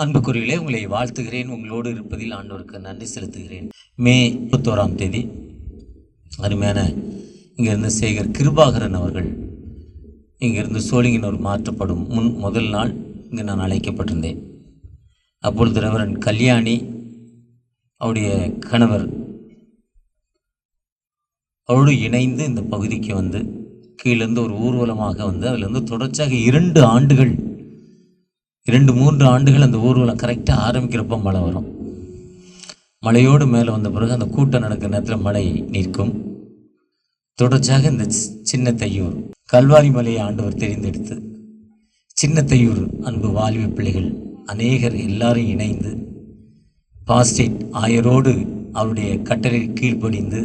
அன்புக்குரியவர்களே, உங்களை வாழ்த்துகிறேன். உங்களோடு இருப்பதில் ஆண்டவருக்கு நன்றி செலுத்துகிறேன். மே 31ஆம் தேதி அருமையான இங்கிருந்து சேகர் கிருபாகரன் அவர்கள் இங்கிருந்து சோழிங்கனூர் மாற்றப்படும் முதல் நாள் இங்கு நான் அழைக்கப்பட்டிருந்தேன். அப்பொழுது ரெவரண்ட் கல்யாணி அவருடைய கணவர் அவரோடு இணைந்து இந்த பகுதிக்கு வந்து கீழிருந்து ஒரு ஊர்வலமாக வந்து அதிலிருந்து தொடர்ச்சியாக 2-3 ஆண்டுகள் அந்த ஊர்வலம் கரெக்டாக ஆரம்பிக்கிறப்போ மழை வரும். மழையோடு மேலே வந்த பிறகு அந்த கூட்டம் நடக்கிற நேரத்தில் மழை நிற்கும். தொடர்ச்சியாக இந்த சின்ன தையூர் கல்வாரி மலையை ஆண்டவர் தெரிந்தெடுத்து சின்ன தையூர் அன்பு வாலிப பிள்ளைகள் அநேகர் எல்லாரும் இணைந்து பாஸ்டேட் ஆயரோடு அவருடைய கட்டளை கீழ்ப்படிந்து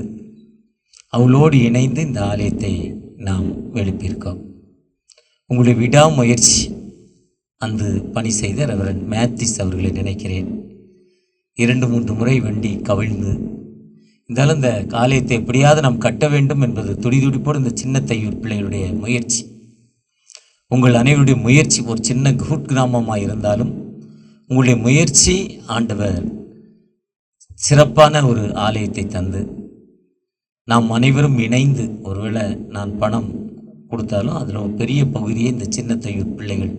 அவளோடு இணைந்து இந்த ஆலயத்தை நாம் எழுப்பியிருக்கோம். உங்களுடைய விடாமுயற்சி அந்த பணி செய்த ரெவரண்ட் மேத்யூஸ் அவர்களை நினைக்கிறேன். 2-3 முறை வண்டி கவிழ்ந்து இருந்தாலும் இந்த ஆலயத்தை எப்படியாவது நாம் கட்ட வேண்டும் என்பது துடிதுடிப்போடு இந்த சின்ன தையூர் பிள்ளைகளுடைய முயற்சி, உங்கள் அனைவருடைய முயற்சி, ஒரு சின்ன கிராமமாக இருந்தாலும் உங்களுடைய முயற்சி ஆண்டவர் சிறப்பான ஒரு ஆலயத்தை தந்து நாம் அனைவரும் இணைந்து, ஒருவேளை நான் பணம் கொடுத்தாலும் அதில் ஒரு பெரிய பகுதியை இந்த சின்ன தையூர் பிள்ளைகள்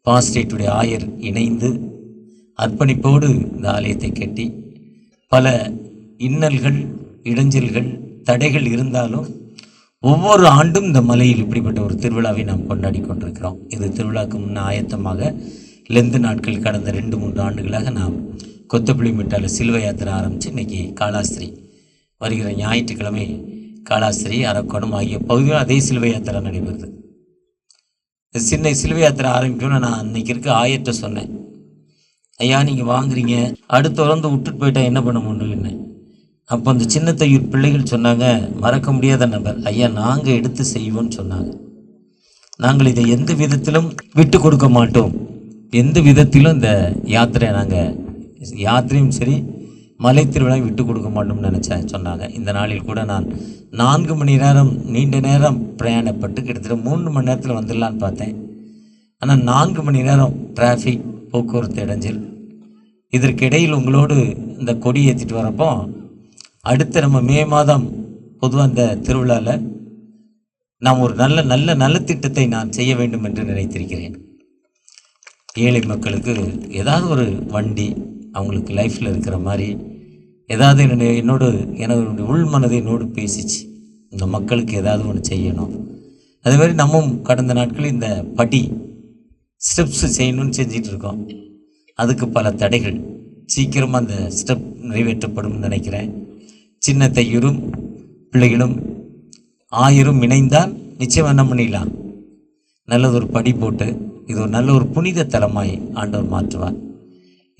பாஸ்டேட்டுடைய ஆயர் இணைந்து அர்ப்பணிப்போடு இந்த ஆலயத்தை கட்டி பல இன்னல்கள், இடைஞ்சல்கள், தடைகள் இருந்தாலும் ஒவ்வொரு ஆண்டும் இந்த மலையில் இப்படிப்பட்ட ஒரு திருவிழாவை நாம் கொண்டாடி கொண்டிருக்கிறோம். இது திருவிழாவுக்கு முன்னே ஆயத்தமாக லெந்து நாட்கள் கடந்த 2-3 ஆண்டுகளாக நாம் கொத்தப்புளி மிட்டால சிலுவை யாத்திரை ஆரம்பித்து இன்றைக்கி காளாஸ்திரி வருகிற ஞாயிற்றுக்கிழமை காளாஸ்திரி அரக்கோணம் ஆகிய பகுதியில் அதே சிலுவை யாத்திரை நடைபெறுது. சின்ன சிலுவை யாத்திரை ஆரம்பிக்கணும்னு நான் அன்றைக்கி இருக்க ஆயர்கிட்ட சொன்னேன், ஐயா நீங்கள் வாங்குறீங்க, அடுத்த வந்து விட்டுட்டு போயிட்டா என்ன பண்ண முடியும்னு. அப்போ அந்த சின்ன தையூர் பிள்ளைகள் சொன்னாங்க, மறக்க முடியாத நபர் ஐயா, நாங்கள் எடுத்து செய்வோம்னு சொன்னாங்க. நாங்கள் இதை எந்த விதத்திலும் விட்டு கொடுக்க மாட்டோம், எந்த விதத்திலும் இந்த யாத்திரை நாங்கள் யாத்திரையும் சரி மலை திருவிழாவை விட்டு கொடுக்க மாட்டோம்னு சொன்னாங்க. இந்த நாளில் கூட நான் 4 மணி நேரம் நீண்ட நேரம் பிரயாணப்பட்டு கிட்டத்தட்ட 3 மணி நேரத்தில் வந்துடலான்னு பார்த்தேன். ஆனால் 4 மணி நேரம் டிராஃபிக், போக்குவரத்து இடைஞ்சல். இதற்கிடையில் உங்களோடு இந்த கொடி ஏற்றிட்டு வரப்போ அடுத்த நம்ம மே மாதம் பொதுவாக இந்த திருவிழாவில் நாம் ஒரு நல்ல நலத்திட்டத்தை நான் செய்ய வேண்டும் என்று நினைத்திருக்கிறேன். ஏழை மக்களுக்கு ஏதாவது ஒரு வண்டி அவங்களுக்கு லைஃப்பில் இருக்கிற மாதிரி ஏதாவது என்னோட உள் மனதை என்னோடு பேசிச்சு, இந்த மக்களுக்கு ஏதாவது ஒன்று செய்யணும். அதே மாதிரி நம்மும் கடந்த நாட்கள் இந்த படி ஸ்டெப்ஸ் செய்யணும்னு செஞ்சிட்டு இருக்கோம். அதுக்கு பல தடைகள், சீக்கிரமாக அந்த ஸ்டெப் நிறைவேற்றப்படும் நினைக்கிறேன். சின்ன தையூரும் பிள்ளைகளும் ஆயரும் இணைந்தால் நிச்சயம் என்ன பண்ணிடலாம், நல்லதொரு படி போட்டு இது ஒரு நல்ல ஒரு புனித தலமாய் ஆண்டவர் மாற்றுவார்.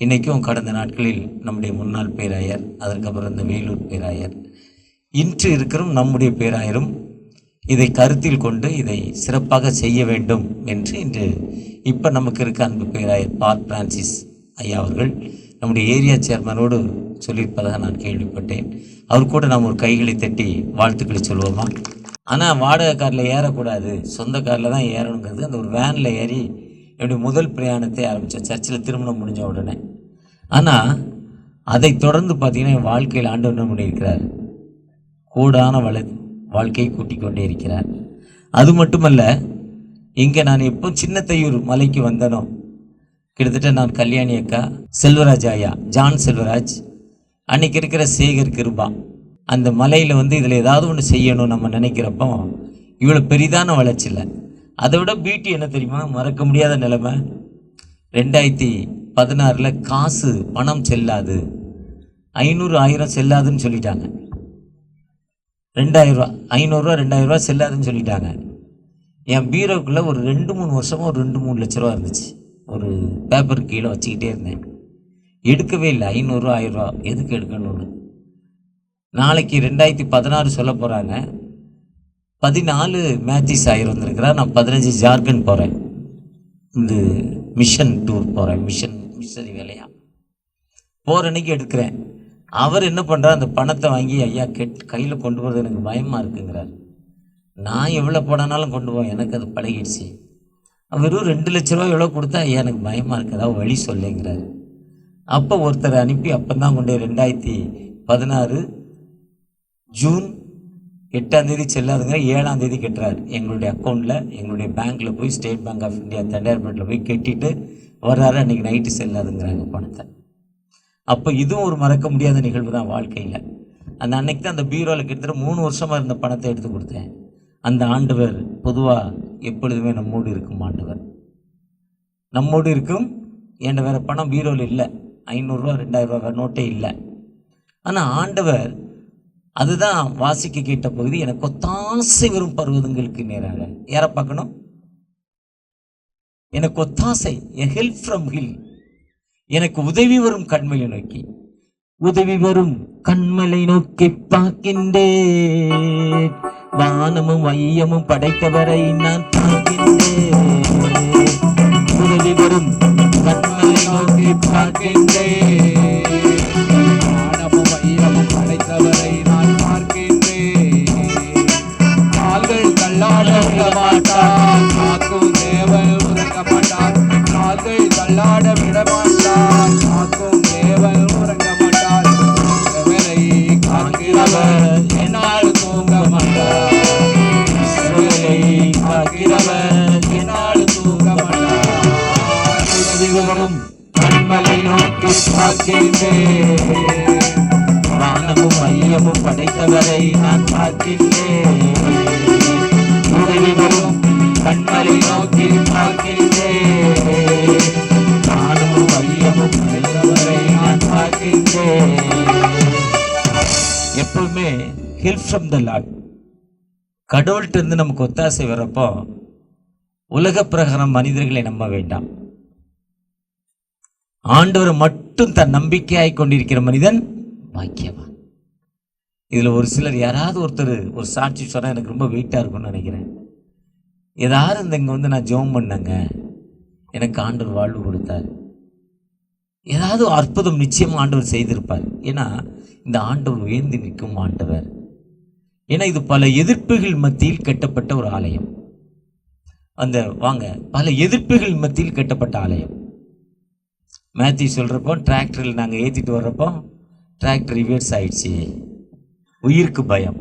இன்றைக்கும் கடந்த நாட்களில் நம்முடைய முன்னாள் பேராயர், அதற்கப்புறம் இந்த வேலூர் பேராயர், இன்று இருக்கிற நம்முடைய பேராயரும் இதை கருத்தில் கொண்டு இதை சிறப்பாக செய்ய வேண்டும் என்று இன்று இப்போ நமக்கு இருக்க அன்பு பேராயர் பால் பிரான்சிஸ் ஐயா அவர்கள் நம்முடைய ஏரியா சேர்மனோடு சொல்லியிருப்பதாக நான் கேள்விப்பட்டேன். அவர் கூட நாம் ஒரு கைகளை தட்டி வாழ்த்துக்களை சொல்லுவோமா? ஆனால் வாடகை காரில் ஏறக்கூடாது, சொந்த காரில் தான் ஏறணுங்கிறது. அந்த ஒரு வேனில் ஏறி என்னுடைய முதல் பிரயாணத்தை ஆரம்பித்தேன், சர்ச்சில் திருமணம் முடிஞ்ச உடனே. ஆனால் அதை தொடர்ந்து பார்த்திங்கன்னா என் வாழ்க்கையில் ஆண்டவர் என்ன பண்ணியிருக்கிறார், கூடான வாழ்க்கையை கூட்டிக் கொண்டே இருக்கிறார். அது மட்டுமல்ல, இங்கே நான் எப்போ சின்ன தையூர் மலைக்கு வந்தனோ கிட்டத்தட்ட நான் கல்யாணி அக்கா, செல்வராஜ் ஐயா, ஜான் செல்வராஜ், அன்றைக்கி இருக்கிற சேகர் கிருபா, அந்த மலையில் வந்து இதில் ஏதாவது ஒன்று செய்யணும் நம்ம நினைக்கிறப்போ இவ்வளோ பெரிதான வளர்ச்சி இல்லை. அதை விட பியூட்டி என்ன தெரியுமா, மறக்க முடியாத நிலைமை. 2016 காசு பணம் செல்லாது, 500-1000 செல்லாதுன்னு சொல்லிட்டாங்க. 2000 ரூபா 500 ரூபா 2000 ரூபா செல்லாதுன்னு சொல்லிட்டாங்க. என் பீரோக்குள்ளே ஒரு 2-3 வருஷமாக ஒரு 2-3 லட்ச ரூபா இருந்துச்சு. ஒரு பேப்பர் கீழே வச்சுக்கிட்டே இருந்தேன், எடுக்கவே இல்லை. 500 ரூபா 1000 ரூபா எதுக்கு எடுக்கணும்னு. நாளைக்கு 2016 சொல்ல போகிறாங்க. 14 மேத்யூஸ் ஆயர் வந்திருக்கிறார், நான் 15 ஜார்க்கண்ட் போகிறேன், இந்த மிஷன் டூர் போகிறேன், மிஷனரி வேலையா போகிற அன்றைக்கி எடுக்கிறேன். அவர் என்ன பண்ணுறார், அந்த பணத்தை வாங்கி ஐயா கையில் கொண்டு போகிறது எனக்கு பயமாக இருக்குங்கிறார். நான் எவ்வளோ போனாலும் கொண்டு போவேன், எனக்கு அது பழகிடுச்சு. வெறும் 2 லட்ச ரூபா எவ்வளோ கொடுத்தா எனக்கு பயமாக இருக்குதா வழி சொல்லுங்கிறாரு. அப்போ ஒருத்தரை அனுப்பி அப்போ தான் கொண்டு 2016 ஜூன் 8ஆம் தேதி செல்லாதுங்க 7ஆம் தேதி கட்டுறாரு. எங்களுடைய அக்கௌண்ட்டில் எங்களுடைய பேங்க்கில் போய் ஸ்டேட் பேங்க் ஆஃப் இந்தியா தண்டையார்பேட்டில் போய் கட்டிட்டு வர்றாரு. அன்றைக்கி நைட்டு செல்லாதுங்கிறாங்க பணத்தை. அப்போ இதுவும் ஒரு மறக்க முடியாத நிகழ்வு தான் வாழ்க்கையில். அந்த அன்னைக்கு தான் அந்த பீரோவில் கிட்டத்தட்ட 3 வருஷமாக இருந்த பணத்தை எடுத்து கொடுத்தேன். அந்த ஆண்டவர் பொதுவாக எப்பொழுதுமே நம்மோடு இருக்கும் ஆண்டவர், நம்மோடு இருக்கும். என்கிட்ட வேறு பணம் பீரோவில் இல்லை, 500 ரூபா 2000 ரூபா நோட்டே இல்லை. ஆனால் ஆண்டவர் அதுதான் வாசிக்க கேட்ட பகுதி, எனக்கு ஒத்தாசை வரும் பர்வதங்களுக்கு நேராக. யாரை பார்க்கணும்? எனக்கு ஒத்தாசை, எ ஹெல்ப் ஃப்ரம் ஹில், எனக்கு உதவி வரும் கண்மலை நோக்கி, உதவி வரும் கண்மலை நோக்கி பார்க்கின்றேன், வானமும் வையமும் படைத்தவரை நான் பார்க்கின்றேன். உதவி வரும் கண்மலை நோக்கி பார்க்கின்றேன், வானமும் வையமும் படைத்தவரை நான் பார்க்கின்றேன். கால்கள் தள்ளாட விட மாட்டார், காக்கும் தேவன் உறங்க மாட்டார். கால்கள் தள்ளாட விட மாட்டார், காக்கும் தேவன் உறங்க மாட்டார். வேலை காக்கிறவர் என்னால் தூங்க மாட்டார், வேலை காக்கிறவர் என்னால் தூங்க மாட்டார். உதவிவரும் கண்மலை நோக்கி பார்க்கின்றேன், வானமும் மையமும் படைத்தவரை நான் பார்க்கின்றேன். உதவிவரும் கண்மலை நோக்கி பார்க்கின்றேன், வானமும் மையமும் படைத்தவரை நான் பார்க்கின்றேன். எப்பவுமே ஹெல்ப் ஃப்ரம் த லார்ட், கடவுள்கிட்ட இருந்து நமக்கு ஒத்தாசை வரப்போ உலக பிரகாரம் மனிதர்களை நம்ப வேண்டாம். ஆண்டவரை மட்டும் தன் நம்பிக்கையாய் கொண்டிருக்கிற மனிதன் பாக்கியவான். இதில் ஒரு சிலர் யாராவது ஒருத்தர் ஒரு சாட்சி சொன்னால் எனக்கு ரொம்ப வெயிட்டாக இருக்கும்னு நினைக்கிறேன். ஏதாவது இங்கே வந்து நான் ஜெபம் பண்ணேங்க, எனக்கு ஆண்டவர் வாழ்வு கொடுத்தார், ஏதாவது அற்புதம் நிச்சயமாக ஆண்டவர் செய்திருப்பார். ஏன்னா இந்த ஆண்டவர் உயர்ந்து நிற்கும் ஆண்டவர். ஏன்னா இது பல எதிர்ப்புகள் மத்தியில் கட்டப்பட்ட ஒரு ஆலயம். அந்த வாங்க, பல எதிர்ப்புகள் மத்தியில் கட்டப்பட்ட ஆலயம். மேத்யூ சொல்கிறப்போ டிராக்டரில் நாங்கள் ஏற்றிட்டு வர்றப்போ டிராக்டர் ரிவர்ஸ் ஆயிடுச்சு, உயிருக்கு பயம்.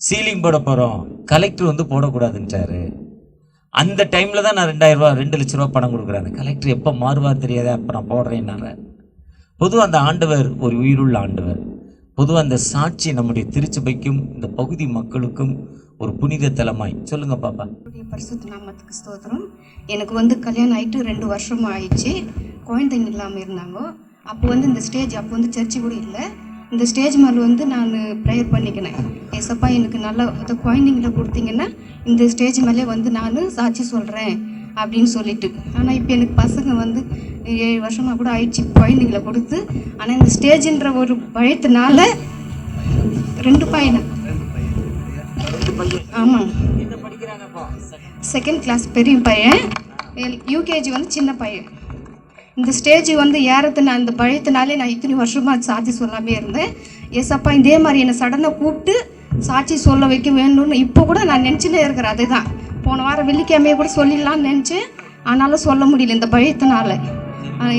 சீலிங் போட போகிறோம், கலெக்டர் வந்து போடக்கூடாதுன்ட்டாரு. அந்த டைமில் தான் நான் 2000 ரூபா 2 லட்ச ரூபா பணம் கொடுக்குறேன். அந்த கலெக்டர் எப்போ மாறுவார் தெரியாத, அப்போ நான் போடுறேன்னாங்க. பொதுவாக அந்த ஆண்டவர் ஒரு உயிருள்ள ஆண்டவர். பொதுவாக அந்த சாட்சி நம்முடைய திருச்சபைக்கும் இந்த பகுதி மக்களுக்கும் ஒரு புனித தலமாய். சொல்லுங்க பாப்பா. பரிசுத்த நாமத்துக்கு ஸ்தோத்திரம். எனக்கு வந்து கல்யாணம் ஆகிட்டு 2 வருஷம் ஆயிடுச்சு, குழந்தைங்க இல்லாமல் இருந்தாங்க. அப்போ வந்து இந்த ஸ்டேஜ், அப்போ வந்து சர்ச்சு கூட இல்லை, இந்த ஸ்டேஜ் மேலே வந்து நான் ப்ரேயர் பண்ணிக்கினேன். ஏசப்பா எனக்கு நல்லா அதை குழந்தைங்கள கொடுத்தீங்கன்னா இந்த ஸ்டேஜ் மேலே வந்து நான் சாட்சி சொல்கிறேன் அப்படின்னு சொல்லிட்டு. ஆனால் இப்போ எனக்கு பசங்க வந்து 7 வருஷமாக கூட ஆயிடுச்சு குழந்தைங்கள கொடுத்து. ஆனால் இந்த ஸ்டேஜின்ற ஒரு பயத்தினால 2 பையனை, ஆமாம், 2nd கிளாஸ் பெரிய பையன், யூகேஜி வந்து சின்ன பையன். இந்த ஸ்டேஜ் வந்து ஏறத்துனா அந்த பயத்தினாலே நான் இத்தனை வருஷமாக சாட்சி சொல்லாமே இருந்தேன். ஏசப்பா இதே மாதிரி என்னை சடனாக கூப்பிட்டு சாட்சி சொல்ல வைக்க வேணும்னு இப்போ கூட நான் நினச்சினே இருக்கிறேன். அதுதான் போன வாரம் வெள்ளிக்கிழமையை கூட சொல்லிடலான்னு நினச்சேன், ஆனாலும் சொல்ல முடியல இந்த பயத்தினால.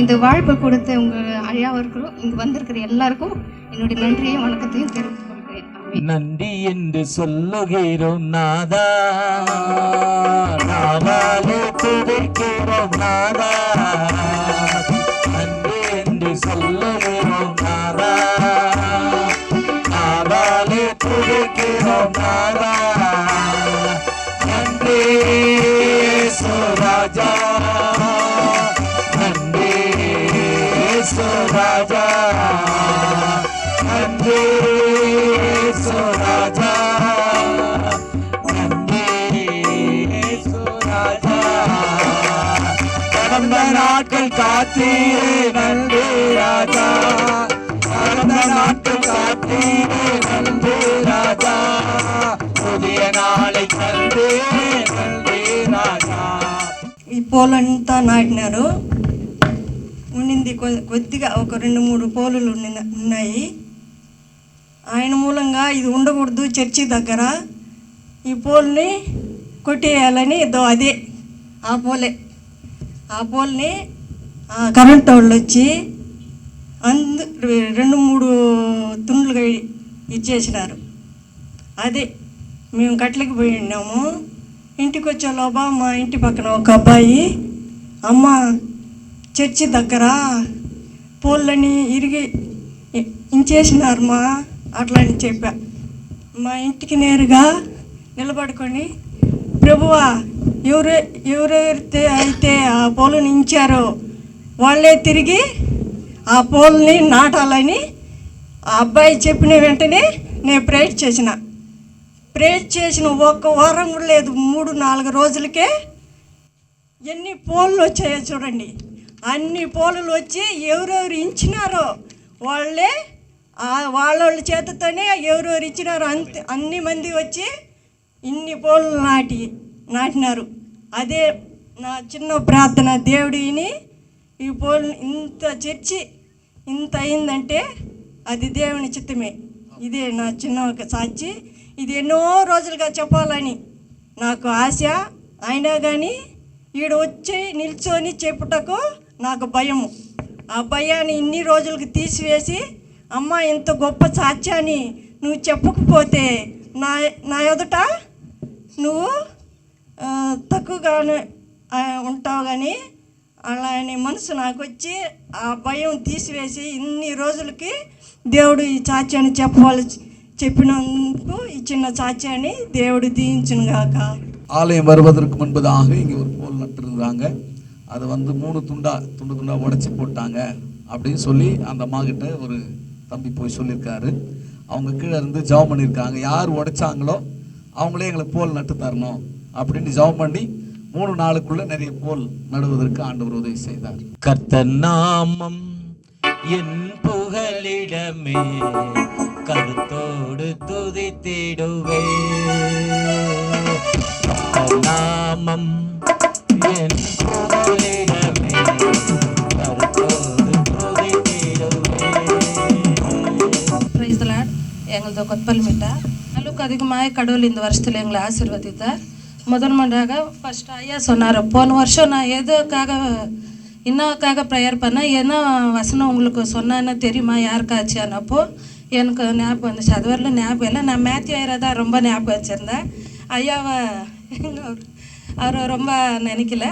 இந்த வாழ்ப்பை கொடுத்த உங்கள் ஐயாவர்களும் இங்கே வந்திருக்கிற எல்லாருக்கும் என்னுடைய நன்றியையும் வணக்கத்தையும் தெரிவித்துக் கொள்கிறேன். நன்றி என்று சொல்லுகிறோம் நாதா, நாவாலே துதிக்கிறோம் நாதா, நன்றி என்று சொல்லுகிறோம் நாதா, நாவாலே துதிக்கிறோம் நாதா, நன்றி சுராஜா, நன்றி சுராஜா, நன்றி சுராஜா, நன்றி சுராஜா. கடந்த நாட்கள் காத்தீரே நன்றி ராஜா, கடந்த நாட்கள் காத்தீரே நன்றி ராஜா, புதிய నాளை కందే తండ్రి రాజా. ఈ పోలంతా నాటినారు. ఉండింది కొద్దిగా ఒక 2-3 పోలులు ఉన్నాయి. ఆయన మూలంగా ఇది ఉండకూడదు, చర్చి దగ్గర ఈ పోల్ని కొట్టేయాలని అదే ఆ పోల్ని కరెంట్ వాళ్ళు వచ్చి 2-3 తుండ్లుగా ఇచ్చేసినారు. అదే మేము గట్లకి పోయి ఉన్నాము. ఇంటికి వచ్చే లోపల మా ఇంటి పక్కన ఒక అబ్బాయి, అమ్మ చర్చి దగ్గర పోళ్ళని ఇంచేసినారు మా అట్లా అని చెప్పా. మా ఇంటికి నేరుగా నిలబడుకొని, ప్రభువా ఎవరైతే అయితే ఆ పోలుని ఇంచారో వాళ్ళే తిరిగి ఆ పోల్ని నాటాలని ఆ అబ్బాయి చెప్పిన వెంటనే నేను ప్రేయర్ చేసిన 1 వారం కూడా లేదు, 3-4 రోజులకే ఎన్ని పోళ్ళు వచ్చాయో చూడండి. అన్ని పోలు వచ్చి ఎవరెవరు ఇచ్చినారో వాళ్ళ చేతితోనే ఎవరెవరు ఇచ్చినారో అన్ని మంది వచ్చి ఇన్ని పోలు నాటినారు. అదే నా చిన్న ప్రార్థన, దేవుడిని ఈ పోలు ఇంత చర్చి ఇంత అయిందంటే అది దేవుని చిత్తమే. ఇదే నా చిన్న ఒక సాక్షి. ఇది ఎన్నో రోజులుగా చెప్పాలని నాకు ఆశ. అయినా కానీ ఈడ వచ్చి నిల్చొని చెప్పుటకు నాకు భయము. ఆ భయాన్ని ఇన్ని రోజులకి తీసివేసి, అమ్మ ఇంత గొప్ప సాక్ష్యాన్ని నువ్వు చెప్పకపోతే నా ఎదుట నువ్వు తక్కువగానే ఉంటావు కానీ అలా అనే మనసు నాకు వచ్చి ఆ భయం తీసివేసి ఇన్ని రోజులకి దేవుడు ఈ సాక్ష్యాన్ని చెప్పినందుకు ఈ சின்ன சாட்சியானி தேவடு தீஞ்சுங்காக. ஆலயம் வருவதற்கு முன்பதாக இங்கே ஒரு போல் நட்டுருந்தாங்க. அதை 3 துண்டா உடைச்சி போட்டாங்க அப்படின்னு சொல்லி அந்த அம்மா கிட்ட ஒரு தம்பி போய் சொல்லியிருக்காரு. அவங்க கீழே இருந்து ஜெபம் பண்ணியிருக்காங்க, யார் உடைச்சாங்களோ அவங்களே எங்களுக்கு போல் நட்டு தரணும் அப்படின்னு ஜெபம் பண்ணி 3 நாளுக்குள்ள நிறைய போல் நடுவதற்கு ஆண்டவர் உதவி செய்தார். கர்த்தர் நாமம் என் புகலிடமே, கருத்தோடு துதித்திடுவே. கர்த்தர் நாமம் என் புகலிடமே, கருத்தோடு துதித்திடுவே. Praise the Lord. எங்களது கொத்தல்மிட்ட அளவுக்கு அதிகமாக கடவுள் இந்த வருஷத்தில் எங்களை ஆசீர்வதித்தார். முதல் மண்டாக ஃபர்ஸ்ட் ஐயா சொன்னார், போன வருஷம் நான் இன்னுக்காக ப்ரேயர் பண்ணேன், என்ன வசனம் உங்களுக்கு சொன்னான்னு தெரியுமா யாருக்காச்சுன்னப்போ எனக்கு ஞாபகம் வந்துச்சு. அது வரல ஞாபகம் இல்லை. நான் மேத்யூ ஐயரை தான் ரொம்ப ஞாபகம் வச்சுருந்தேன். ஐயாவை அவர் ரொம்ப நினைக்கல.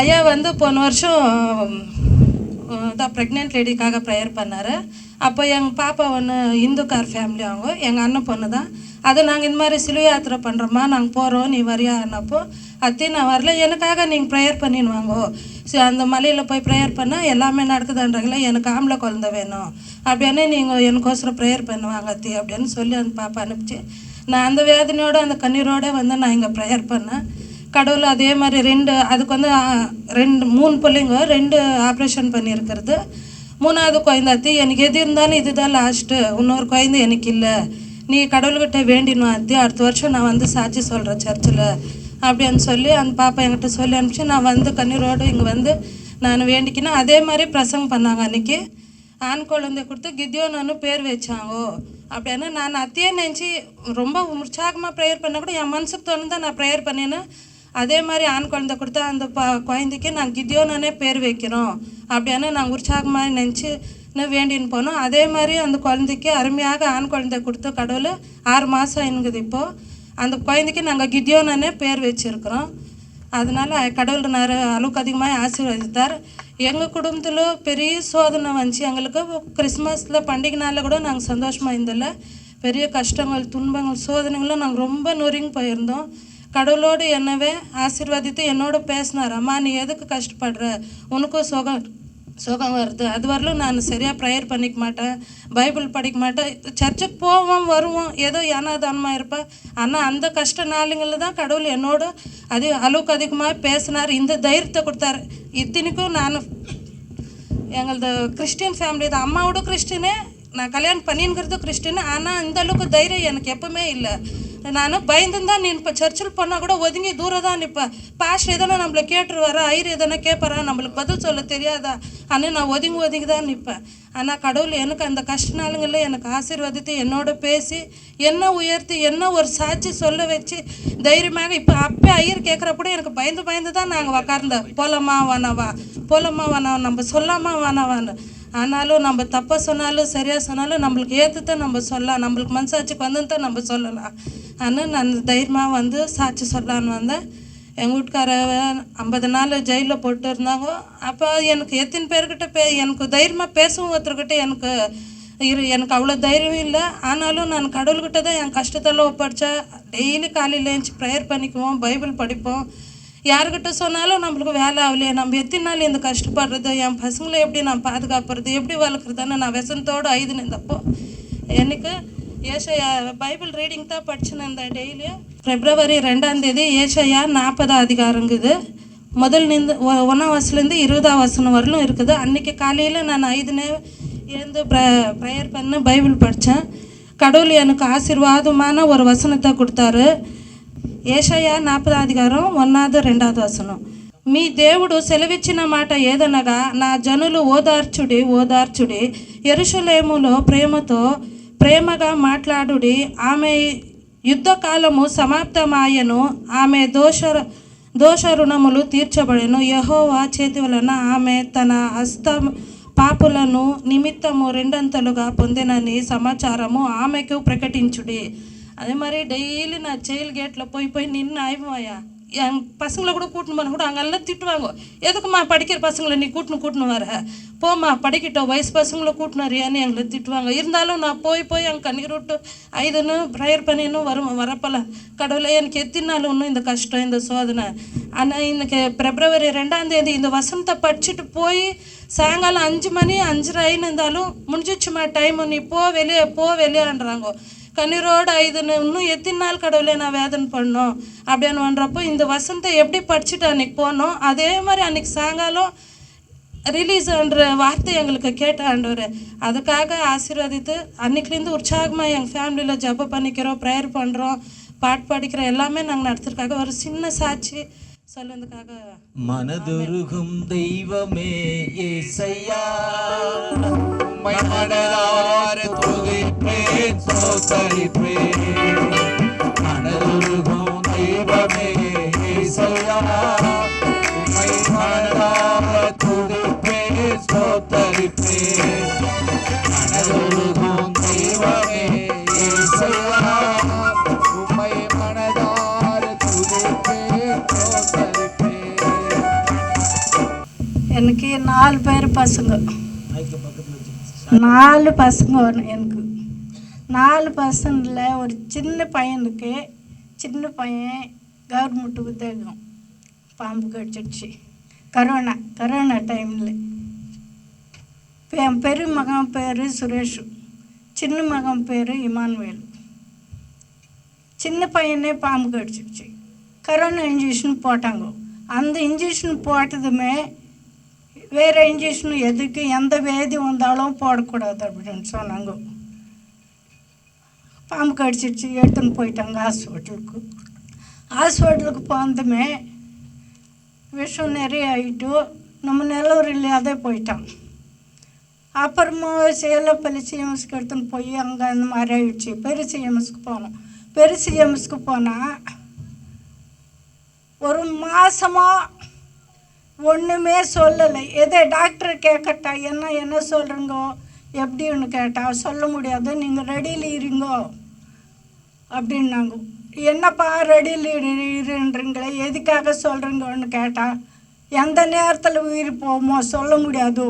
ஐயா போன வருஷம் தான் ப்ரெக்னென்ட் லேடிக்காக ப்ரேயர் பண்ணார். அப்போ எங்கள் பாப்பா ஒன்று இந்துக்கார் ஃபேமிலி, அவங்க எங்கள் அண்ணன் பொண்ணு தான். அது நாங்கள் இந்த மாதிரி சிலுவை யாத்திரை பண்ணுறோம்மா, நாங்கள் போகிறோம், நீ வரியான்னப்போ அத்தி நான் வரல, எனக்காக நீங்கள் ப்ரேயர் பண்ணின்னு வாங்கோ, அந்த மலையில் போய் ப்ரேயர் பண்ணால் எல்லாமே நடக்குதுன்றாங்களே, எனக்கு ஆம்பளை குழந்தை வேணும் அப்படின்னு நீங்கள் எனக்கோசரம் ப்ரேயர் பண்ணுவாங்க அத்தி அப்படின்னு சொல்லி அந்த பாப்பா அனுப்பிச்சு, நான் அந்த வேதனையோடு அந்த கண்ணீரோடு நான் இங்கே ப்ரேயர் பண்ணேன். கடவுள் அதே மாதிரி அதுக்கு 3 பிள்ளைங்க 2 ஆப்ரேஷன் பண்ணியிருக்கிறது. 3ஆவது குழந்தை அத்தி, எனக்கு எது இருந்தாலும் இதுதான் லாஸ்ட்டு, இன்னொரு குழந்தை எனக்கு இல்லை, நீ கடவுள்கிட்ட வேண்டினோம் அத்தி, அடுத்த வருஷம் நான் சாட்சி சொல்கிறேன் சர்ச்சில் அப்படின்னு சொல்லி அந்த பாப்பா என்கிட்ட சொல்லி அனுப்பிச்சு, நான் கண்ணீரோடு இங்கே நான் வேண்டிக்கினேன். அதே மாதிரி பிரசங்கம் பண்ணாங்க. அன்றைக்கி ஆண் குழந்தை கொடுத்து கித்யோன்னு பேர் வச்சாங்கோ அப்படின்னா நான் அத்தையே நினச்சி ரொம்ப உற்சாகமாக ப்ரேயர் பண்ண கூட என் மனசுக்கு தோணுதான் நான் ப்ரேயர் பண்ணினேன். அதே மாதிரி ஆண் குழந்தை கொடுத்தா அந்த குழந்தைக்கு நான் கித்யோனே பேர் வைக்கிறோம் அப்படின்னு நாங்கள் உற்சாகமாக நினச்சி வேண்டின்னு போனோம். அதே மாதிரி அந்த குழந்தைக்கு அருமையாக ஆண் குழந்தை கொடுத்த கடவுள் 6 மாதம் என்குது. இப்போது அந்த குழந்தைக்கு நாங்கள் கித்யோனே பேர் வச்சுருக்குறோம். அதனால் கடவுள் அளவுக்கு அதிகமாக ஆசீர்வதித்தார். எங்கள் குடும்பத்தில் பெரிய சோதனை வந்துச்சு. எங்களுக்கு கிறிஸ்மஸில் பண்டிகை நாளில் கூட நாங்கள் சந்தோஷமாக இருந்ததில்ல. பெரிய கஷ்டங்கள், துன்பங்கள், சோதனைகளும் நாங்கள் ரொம்ப நொறுங்கி போயிருந்தோம். கடவுளோடு என்னவே ஆசீர்வதித்து என்னோட பேசினார், அம்மா நீ எதுக்கு கஷ்டப்படுற, உனக்கும் சுகம் வருது. அது வரலும் நான் சரியாக ப்ரேயர் பண்ணிக்க மாட்டேன், பைபிள் படிக்க மாட்டேன், சர்ச்சுக்கு போவோம் வருவோம், ஏதோ ஏனாதானமாக இருப்பேன். ஆனால் அந்த கஷ்ட நாளுங்களில் தான் கடவுள் என்னோட அளவுக்கு அதிகமாக பேசினார், இந்த தைரியத்தை கொடுத்தாரு. இத்தனைக்கும் நான் எங்களது கிறிஸ்டின் ஃபேமிலி தான், அம்மாவோட கிறிஸ்டினு, நான் கல்யாணம் பண்ணிங்கிறது கிறிஸ்டின். ஆனால் இந்த அளவுக்கு தைரியம் எனக்கு எப்பவுமே இல்லை. நான் பயந்துதான் நீ இப்போ சர்ச்சில் போனால் கூட ஒதுங்கி தூரம் தான் நிற்பேன். பாஸ்டர் எதனா நம்மளை கேட்டுருவாரா, ஐயர் எதனா கேட்பாரா, நம்மளுக்கு பதில் சொல்ல தெரியாதா, ஆனால் நான் ஒதுங்கி தான் நிற்பேன். ஆனால் கடவுள் எனக்கு அந்த கஷ்ட நாளுங்களில் எனக்கு ஆசீர்வாதத்தை என்னோட பேசி என்ன உயர்த்தி என்ன ஒரு சாட்சி சொல்ல வச்சு தைரியமாக இப்போ அப்போ ஐயர் கேட்குறப்ப எனக்கு பயந்து தான் நாங்கள் உக்கார்ந்தோம். போலமா வேணாவா நம்ம சொல்லாமா வேணாவான்னு. ஆனாலும் நம்ம தப்பாக சொன்னாலும் சரியாக சொன்னாலும் நம்மளுக்கு ஏற்றுத்தான் நம்ம சொல்லலாம், நம்மளுக்கு மனசாட்சிக்கு வந்து தான் நம்ம சொல்லலாம். ஆனால் நான் தைரியமாக வந்து சாட்சி சொல்லலான்னு வந்தேன். எங்கள் வீட்டுக்கார 50 நாள் ஜெயிலில் போட்டு இருந்தாங்க. அப்போ எனக்கு எத்தனை பேர்கிட்ட எனக்கு தைரியமாக பேசவும் ஒருத்தர்கிட்ட எனக்கு அவ்வளோ தைரியம் இல்லை. ஆனாலும் நான் கடவுள்கிட்ட தான் என் கஷ்டத்தெல்லாம் ஒப்படைச்சேன். டெய்லி காலையில் எழுந்துச்சி ப்ரேயர் பண்ணிக்குவோம், பைபிள் படிப்போம். யாருக்கிட்ட சொன்னாலும் நம்மளுக்கு வேலை ஆகலையே, நம்ம எத்தனை நாள் இந்த கஷ்டப்படுறது, என் பசங்களை எப்படி நான் பாதுகாப்புறது, எப்படி வளர்க்குறதுன்னு நான் விசனத்தோடு ஐதுனப்போ எனக்கு ஏசாயா பைபிள் ரீடிங் தான் படிச்சுன்னு இருந்தேன் டெய்லியும். February 2 ஏசாயா 40 அதிகாரங்குது. முதல் 1ஆம் வசனத்துலேருந்து 20ஆம் வசனம் வரலும் இருக்குது. அன்றைக்கி காலையில் நான் 5 எழுந்து ப்ரேயர் பண்ணி பைபிள் படித்தேன். கடவுள் எனக்கு ஆசீர்வாதமான ஒரு வசனத்தை கொடுத்தாரு. ఏషయా 40 అధికారం 1, 2 వచనం. మీ దేవుడు సెలవిచ్చిన మాట ఏదనగా నా జనులు ఓదార్చుడి యెరూషలేములో ప్రేమగా మాట్లాడుడి. ఆమె యుద్ధకాలము సమాప్తమాయను, ఆమె దోష రుణములు తీర్చబడెను. యెహోవా చేతి వలన ఆమె తన హస్త పాపులను నిమిత్తము 2 పొందినని సమాచారము ఆమెకు ప్రకటించుడి. அதே மாதிரி டெய்லி நான் ஜெயில் கேட்டில் போய் நின்று ஆய்வாயா. என் பசங்களை கூட கூட்டின்னு போன கூட அங்கெல்லாம் திட்டுவாங்க, எதுக்குமா படிக்கிற பசங்களை நீ கூட்டின்னு வர, போம்மா படிக்கட்டும், வயசு பசங்களை கூட்டின்னு வரியான்னு எங்களை திட்டுவாங்க. இருந்தாலும் நான் போய் அங்கே கண்ணீர் விட்டு ஐதுன்னு ப்ரேயர் பண்ணின்னு வரப்பல கடவுளை எனக்கு எத்தனை நாள் இன்னும் இந்த கஷ்டம் இந்த சோதனை. ஆனால் இன்னைக்கு February 2 இந்த வசனத்தை படிச்சுட்டு போய் சாயங்காலம் 5 மணி 5:30 இருந்தாலும் முடிஞ்சிச்சுமா டைமு, நீ போ வெளியான்றாங்க. கண்ணீரோடு இன்னும் எத்தனை நாள் கடவுளே நான் வேதனை பண்ணோம் அப்படின்னு பண்ணுறப்போ இந்த வசனத்தை எப்படி படிச்சுட்டு அன்றைக்கி போனோம், அதே மாதிரி அன்றைக்கி சாயங்காலம் ரிலீஸ்ன்ற வார்த்தை எங்களுக்கு கேட்ட ஆண்டவர். அதுக்காக ஆசீர்வதித்து அன்றைக்கிலேருந்து உற்சாகமாக எங்கள் ஃபேமிலியில் ஜெபம் பண்ணிக்கிறோம், ப்ரேயர் பண்ணுறோம், பாட்டு படிக்கிறோம், எல்லாமே நாங்கள் நடத்துறதுக்காக ஒரு சின்ன சாட்சி சொல்லுறதுக்காக. மனதுருகும் தெய்வமே ஏசையா, மனதார துதிப்பேன் ஸ்தோத்தரிப்பேன். மனதுருகும் தெய்வமே ஏசையா, உம்மை மனதார துதிப்பேன் ஸ்தோத்தரிப்பேன். மனதுருகும் தெய்வமே ஏசையா, உம்மை மனதார துதிப்பேன் ஸ்தோத்தரிப்பேன். எனக்கு 4 பேர் பசங்க, 4 பசங்க வரும். எனக்கு 4 பசங்களில் ஒரு சின்ன பையன் கவர்மெண்ட் உத்தியோகம் பாம்பு கடிச்சிடுச்சு கரோனா டைமில். என் பெரிய மகன் பேர் சுரேஷ், சின்ன மகன் பேர் இமானுவேல். சின்ன பையனே பாம்பு கடிச்சிடுச்சு. கரோனா இன்ஜெக்ஷன் போட்டாங்க. அந்த இன்ஜெக்ஷன் போட்டதுமே வேறு இன்ஜெக்ஷன் எதுக்கு எந்த வேதி வந்தாலும் போடக்கூடாது அப்படின்னு சொன்னாங்க. பாம்பு கடிச்சிடுச்சு, எடுத்துன்னு போயிட்டாங்க ஹாஸ்பிட்டலுக்கு போனதுமே விஷம் நிறைய ஆகிட்டு நம்ம நிலவரில் அதே போயிட்டான். அப்புறமா சேலப்பள்ளி சிஎம்எஸ்க்கு எடுத்துன்னு போய் அங்கே அந்த மாதிரி ஆகிடுச்சு. பெரிய சிஎம்எஸ்க்கு போனோம். பெரிய சிஎம்எஸ்க்கு போனால் ஒரு மாதமாக ஒன்றுமே சொல்லலை. எதே டாக்டர் கேட்கட்டா என்ன சொல்கிறீங்கோ எப்படின்னு கேட்டால் சொல்ல முடியாது, நீங்கள் ரெடியில் இருங்கோ அப்படின்னாங்க. என்னப்பா ரெடியில் இருன்றீங்களே, எதுக்காக சொல்கிறீங்கன்னு கேட்டால் எந்த நேரத்தில் உயிர் போகுமோ சொல்ல முடியாது,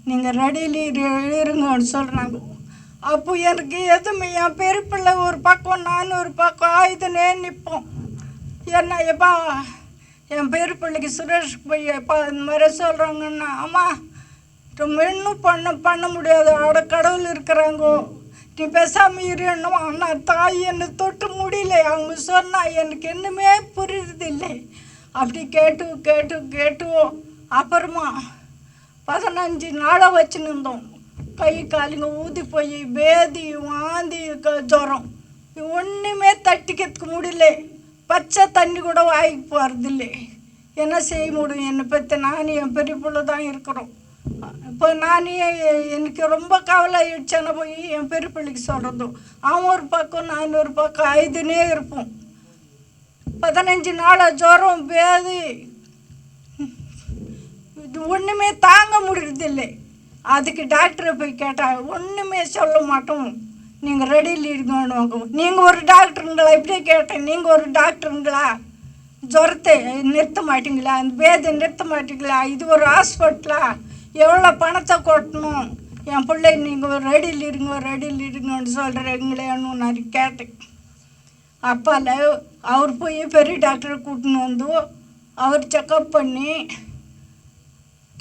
நீங்கள் ரெடியில் இருங்கன்னு சொல்கிறாங்க. அப்போ எனக்கு எதுவுமே என் பெருப்பிள்ளை ஒரு பக்கம் நான் ஒரு பக்கம் ஆயுதனே நிற்போம். எப்பா என் பேர் பிள்ளைக்கு சுரேஷ் போய் எப்பா இந்த மாதிரி சொல்கிறாங்கன்னா, அம்மா ரொம்ப இன்னும் பண்ண முடியாது, அட கடவுள் இருக்கிறாங்கோ, நீ பேசாமல் இருணும். ஆனால் தாய் என்னை தொட்டு முடியல. அவங்க சொன்னால் எனக்கு என்னமே புரியுறதில்லை. அப்படி கேட்டுவோம். அப்புறமா 15 நாளாக வச்சுன்னு இருந்தோம். கை காலுங்க ஊதி போய் பேதி வாந்தி ஜுரம் ஒன்றுமே தட்டிக்கிறதுக்கு முடியல. பச்சை தண்ணி கூட வாய்க்கு போகிறதில்ல. என்ன செய்ய முடியும்? என்னை பற்றி நானும் என் பெரிய பிள்ளை தான் இருக்கிறோம். இப்போ நானே எனக்கு ரொம்ப கவலை ஆயிடுச்சான போய் என் பெரிய பிள்ளைக்கு சொல்கிறதும் அவன் ஒரு பக்கம் நான் ஒரு பக்கம் ஐதுனே இருப்போம். 15 நாளாக ஜுரம் பேதி இது ஒன்றுமே தாங்க முடியறதில்லை. அதுக்கு டாக்டரை போய் கேட்டால் ஒன்றுமே சொல்ல மாட்டோம், நீங்கள் ரெடியில் இருக்கணும். நீங்கள் ஒரு டாக்டருங்களா? இப்படியே கேட்டேன், நீங்கள் ஒரு டாக்டருங்களா? ஜுரத்தை நிறுத்த மாட்டிங்களா? அந்த பேதை நிறுத்த மாட்டிங்களா? இது ஒரு ஹாஸ்பிட்டலா? எவ்வளோ பணத்தை கொட்டணும்? என் பிள்ளை நீங்கள் ரெடியில் இருங்கன்னு சொல்கிறீங்களேன்னு நான் கேட்டேன். அப்பால அவர் போய் பெரிய டாக்டரை கூட்டின்னு வந்து அவர் செக்கப் பண்ணி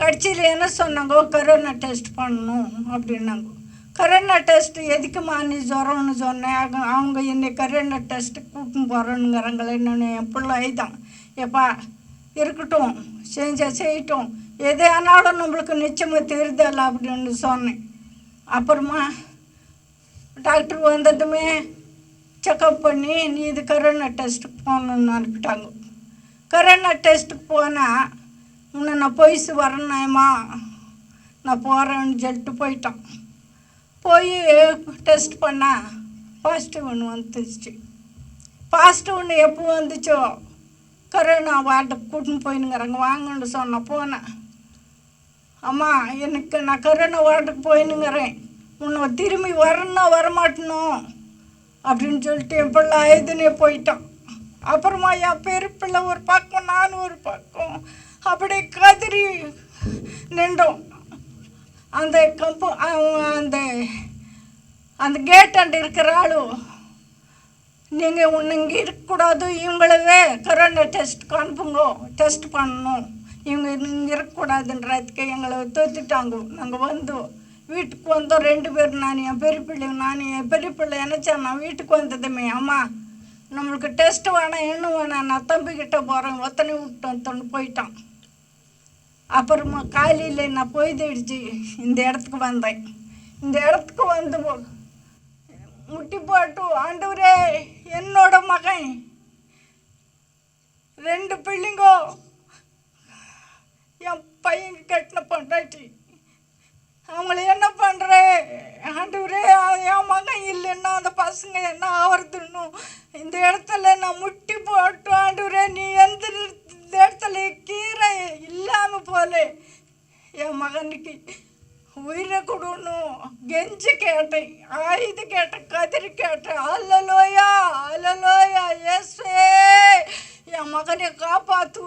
கடைசியில் என்ன சொன்னாங்க, கரோனா டெஸ்ட் பண்ணணும் அப்படின்னாங்க. கரோனா டெஸ்ட்டு எதுக்குமா நீ ஜுரம்னு சொன்னேன். அவங்க என்னை கரோனா டெஸ்ட்டு கூட்டின்னு போகிறோன்னுங்கிறாங்களே. நான் என் பிள்ளை தான் எப்பா இருக்கட்டும், செய்யட்டும், எது ஆனாலும் நம்மளுக்கு நிச்சயமாக தெரிதல்ல அப்படின்னு சொன்னேன். அப்புறமா டாக்டர் வந்ததுமே செக்கப் பண்ணி நீ இது கரோனா டெஸ்ட்டுக்கு போகணுன்னு அனுப்பிட்டாங்க. கரோனா டெஸ்ட்டுக்கு போனால் உன்னை நான் பொய்சு வரணுமா நான் போகிறேன்னு சொல்லிட்டு போயிட்டான். போய் டெஸ்ட் பண்ணால் பாசிட்டிவ் ஒன்று வந்துச்சு. பாசிட்டிவ் ஒன்று எப்போ வந்துச்சோ கரோனா வார்டுக்கு கூட்டின்னு போயினுங்கிறாங்க, வாங்கன்னு சொன்ன போனேன். அம்மா எனக்கு நான் கரோனா வார்டுக்கு போயினுங்கிறேன், உன்னை திரும்பி வரணும் வரமாட்டணும் அப்படின்னு சொல்லிட்டு என் பிள்ளை ஐதுனே போயிட்டான். அப்புறமா என் பெரிய பிள்ளை ஒரு பக்கம் நானும் ஒரு பக்கம் அப்படியே கதறி நின்றோம். அந்த அந்த கேட்டாண்ட இருக்கிற ஆளும் நீங்கள் இங்கே இருக்கக்கூடாது, இவங்களவே கரோனா டெஸ்ட்டுக்கு அனுப்புங்க, டெஸ்ட் பண்ணணும், இவங்க இங்கே இருக்கக்கூடாதுன்றதுக்கு எங்களை தோத்துட்டாங்க. நாங்கள் வந்தோம், வீட்டுக்கு வந்தோம் 2 பேர், நான் என் பெரிய பிள்ளை நினச்சா நான் வீட்டுக்கு வந்ததுமே அம்மா நம்மளுக்கு டெஸ்ட்டு வேணாம் என்ன வேணாம், நான் தம்பிக்கிட்ட போகிறேன் ஒத்தனை விட்டு போயிட்டான். அப்புறமா காலையில் நான் போய்திடுச்சு இந்த இடத்துக்கு வந்தேன். இந்த இடத்துக்கு வந்து முட்டி போட்டு ஆண்டவரே என்னோட மகன் 2 பிள்ளைங்கோ என் பையன் கட்டின பொண்டாட்டி அவங்கள என்ன பண்ணுறேன் ஆண்டவரே, என் மகன் இல்லைன்னா அந்த பசங்க என்ன ஆவறதுன்னு இந்த இடத்துல நான் முட்டி போட்டு ஆண்டவரே நீ எந்த இடத்துல கீரை இல்லாமல் போல என் மகனுக்கு உயிரை கொடுணும் கெஞ்சி கேட்டேன், ஆயுது கேட்டேன், கதிரி கேட்டேன். அல்லலோயா அல்லலோயா இயேசுவே என் மகனை காப்பாத்து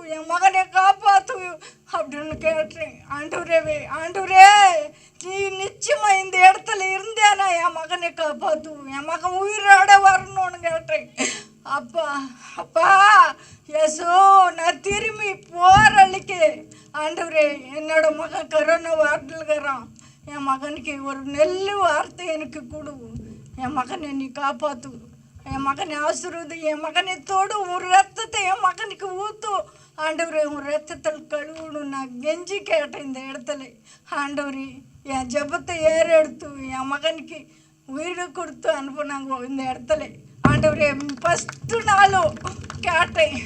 அப்படின்னு கேட்டேன். ஆண்டவரே நீ நிச்சயமாக இந்த இடத்துல இருந்தேனா என் மகனை காப்பாற்று, என் மகன் உயிரோட வரணும்னு கேட்டேன். அப்பா யேசு நான் திரும்பி போகிறளிக்கு ஆண்டவரே என்னோட மகன் கரோனா வார்டில் இருக்கிறான், என் மகனுக்கு ஒரு நெல் வார்த்தை எனக்கு கொடு, என் மகனை நீ காப்பாற்று, என் மகனை ஆசீர்வதி, என் மகனை தொடு, ஒரு ரத்தத்தை என் மகனுக்கு ஊற்று ஆண்டவரே, ஒரு ரத்தத்தில் கழுவணும் நான் கெஞ்சி கேட்டேன் இந்த இடத்துல. ஆண்டவரே என் ஜெபத்தை ஏறெடுத்து என் மகனுக்கு உயிரை கொடுத்து அனுப்புனாங்க இந்த இடத்துல. ஆண்டவரே ஃபஸ்ட்டு நாளும் கேட்டேன்,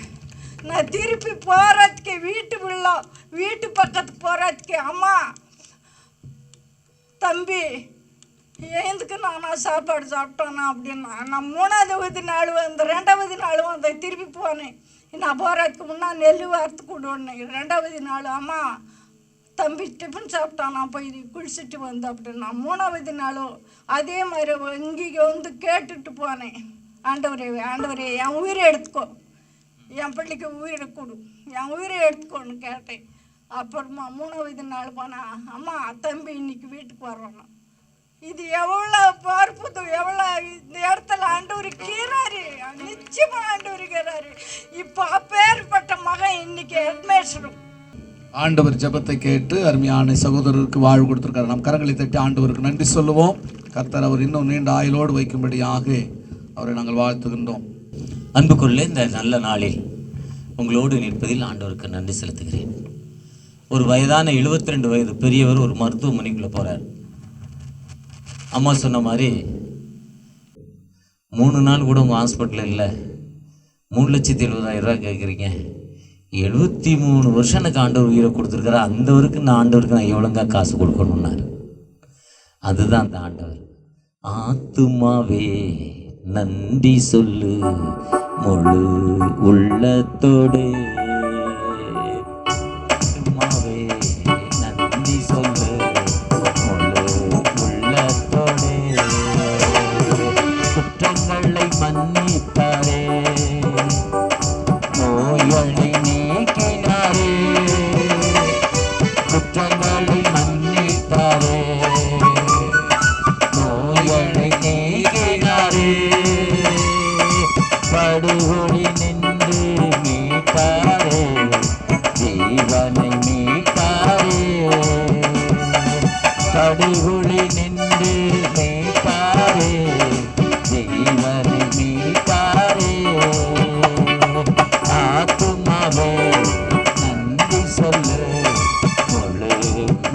நான் திருப்பி போகிறதுக்கு வீட்டு பக்கத்துக்கு போகிறதுக்கு அம்மா தம்பி எதுக்கு நான் சாப்பாடு சாப்பிட்டேன்னா அப்படின்னா நான் 3வது நாள் வந்து 2வது நாளும் அந்த திருப்பி போனேன். நான் போகிறதுக்கு முன்னாடி நெல் வார்த்து கொடுன்னேன். 2வது நாள் அம்மா தம்பி டிஃபன் சாப்பிட்டான், நான் போய் குளிச்சுட்டு வந்தேன் அப்படின்னா 3வது நாளும் அதே மாதிரி இங்கே வந்து கேட்டுட்டு போனேன். ஆண்டவரே என் உயிரை எடுத்துக்கோ, என் பிள்ளைக்கு உயிரை கொடு, என் உயிரை எடுத்துக்கோன்னு கேட்டேன். அப்புறமா 3வது நாள் போனால் அம்மா தம்பி இன்னைக்கு வீட்டுக்கு வர்றோம். இது எவ்வளோ பார்ப்பதும் எவ்வளோ இந்த இடத்துல ஆண்டவர் கீறாரு, நிச்சயமாக ஆண்டவர் கீறாரு. இப்போ அப்பேற்பட்ட மகன் இன்னைக்கு ஹெட்மேஸ்டரும். ஆண்டவர் ஜெபத்தை கேட்டு அருமையான சகோதரருக்கு வாழ்வு கொடுத்துருக்காரு. நம் கரங்களை தட்டி ஆண்டவருக்கு நன்றி சொல்லுவோம். கர்த்தர் அவர் இன்னும் நீண்ட ஆயுளோடு வைக்கும்படியாக அவரை நாங்கள் வாழ்த்துகின்றோம். அன்புக்குள்ளே இந்த நல்ல நாளில் உங்களோடு நிற்பதில் ஆண்டவருக்கு நன்றி செலுத்துகிறேன். ஒரு வயதான 72 வயது பெரியவர் ஒரு மருத்துவமனைக்குள்ளே போகிறார். அம்மா சொன்ன மாதிரி 3 நாள் கூட உங்கள் ஹாஸ்பிட்டலில் இல்லை, 3,70,000 ரூபா கேட்குறீங்க. 73 வருஷம் எனக்கு ஆண்டவர் உயிரை கொடுத்துருக்குறா, அந்தவருக்கு நான் ஆண்டவருக்கு நான் எவ்வளோங்க காசு கொடுக்கணுன்னாரு. அதுதான் அந்த ஆண்டவர். ஆத்துமாவே நன்றி சொல்லு முழு உள்ளத்தோடு, ஆத்துமாவே நன்றி சொல்லு முழு உள்ளத்தோடு, குற்றங்களை மன்னிப்பாரே, நோய்களை நீக்கினாரே, குற்றங்களை மன்னித்தாரே, நோய்களை நீக்கினாரே, படுகொலி நின்று மீட்டாரே, ஜீவனை மீட்டாரே, படுகொலி நின்று மீட்டாரே, ஜீவனை மீட்டாரே. ஆத்துமாவே நன்றி சொல்லு முழு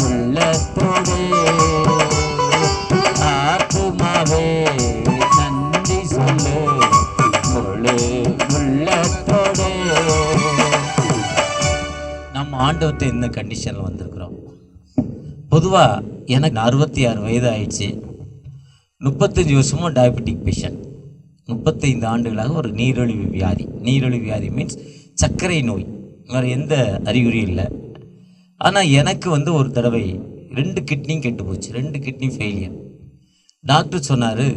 உள்ளத்தோடு, ஆத்துமாவே நன்றி சொல்லு முழு உள்ளத்தோடு. நம்ம ஆண்டவர்கிட்ட இந்த கண்டிஷனில் வந்திருக்கிறோம். பொதுவாக எனக்கு 66 வயது ஆயிடுச்சு. 35 வருஷமும் டயபெட்டிக் பேஷண்ட். 35 ஆண்டுகளாக ஒரு நீரிழிவு வியாதி. நீரிழிவு வியாதி மீன்ஸ் சர்க்கரை நோய், வேறு எந்த அறிகுறியும் இல்லை. ஆனால் எனக்கு ஒரு தடவை 2 கிட்னியும் கெட்டு போச்சு, 2 கிட்னி ஃபெயிலியர். டாக்டர் சொன்னார்,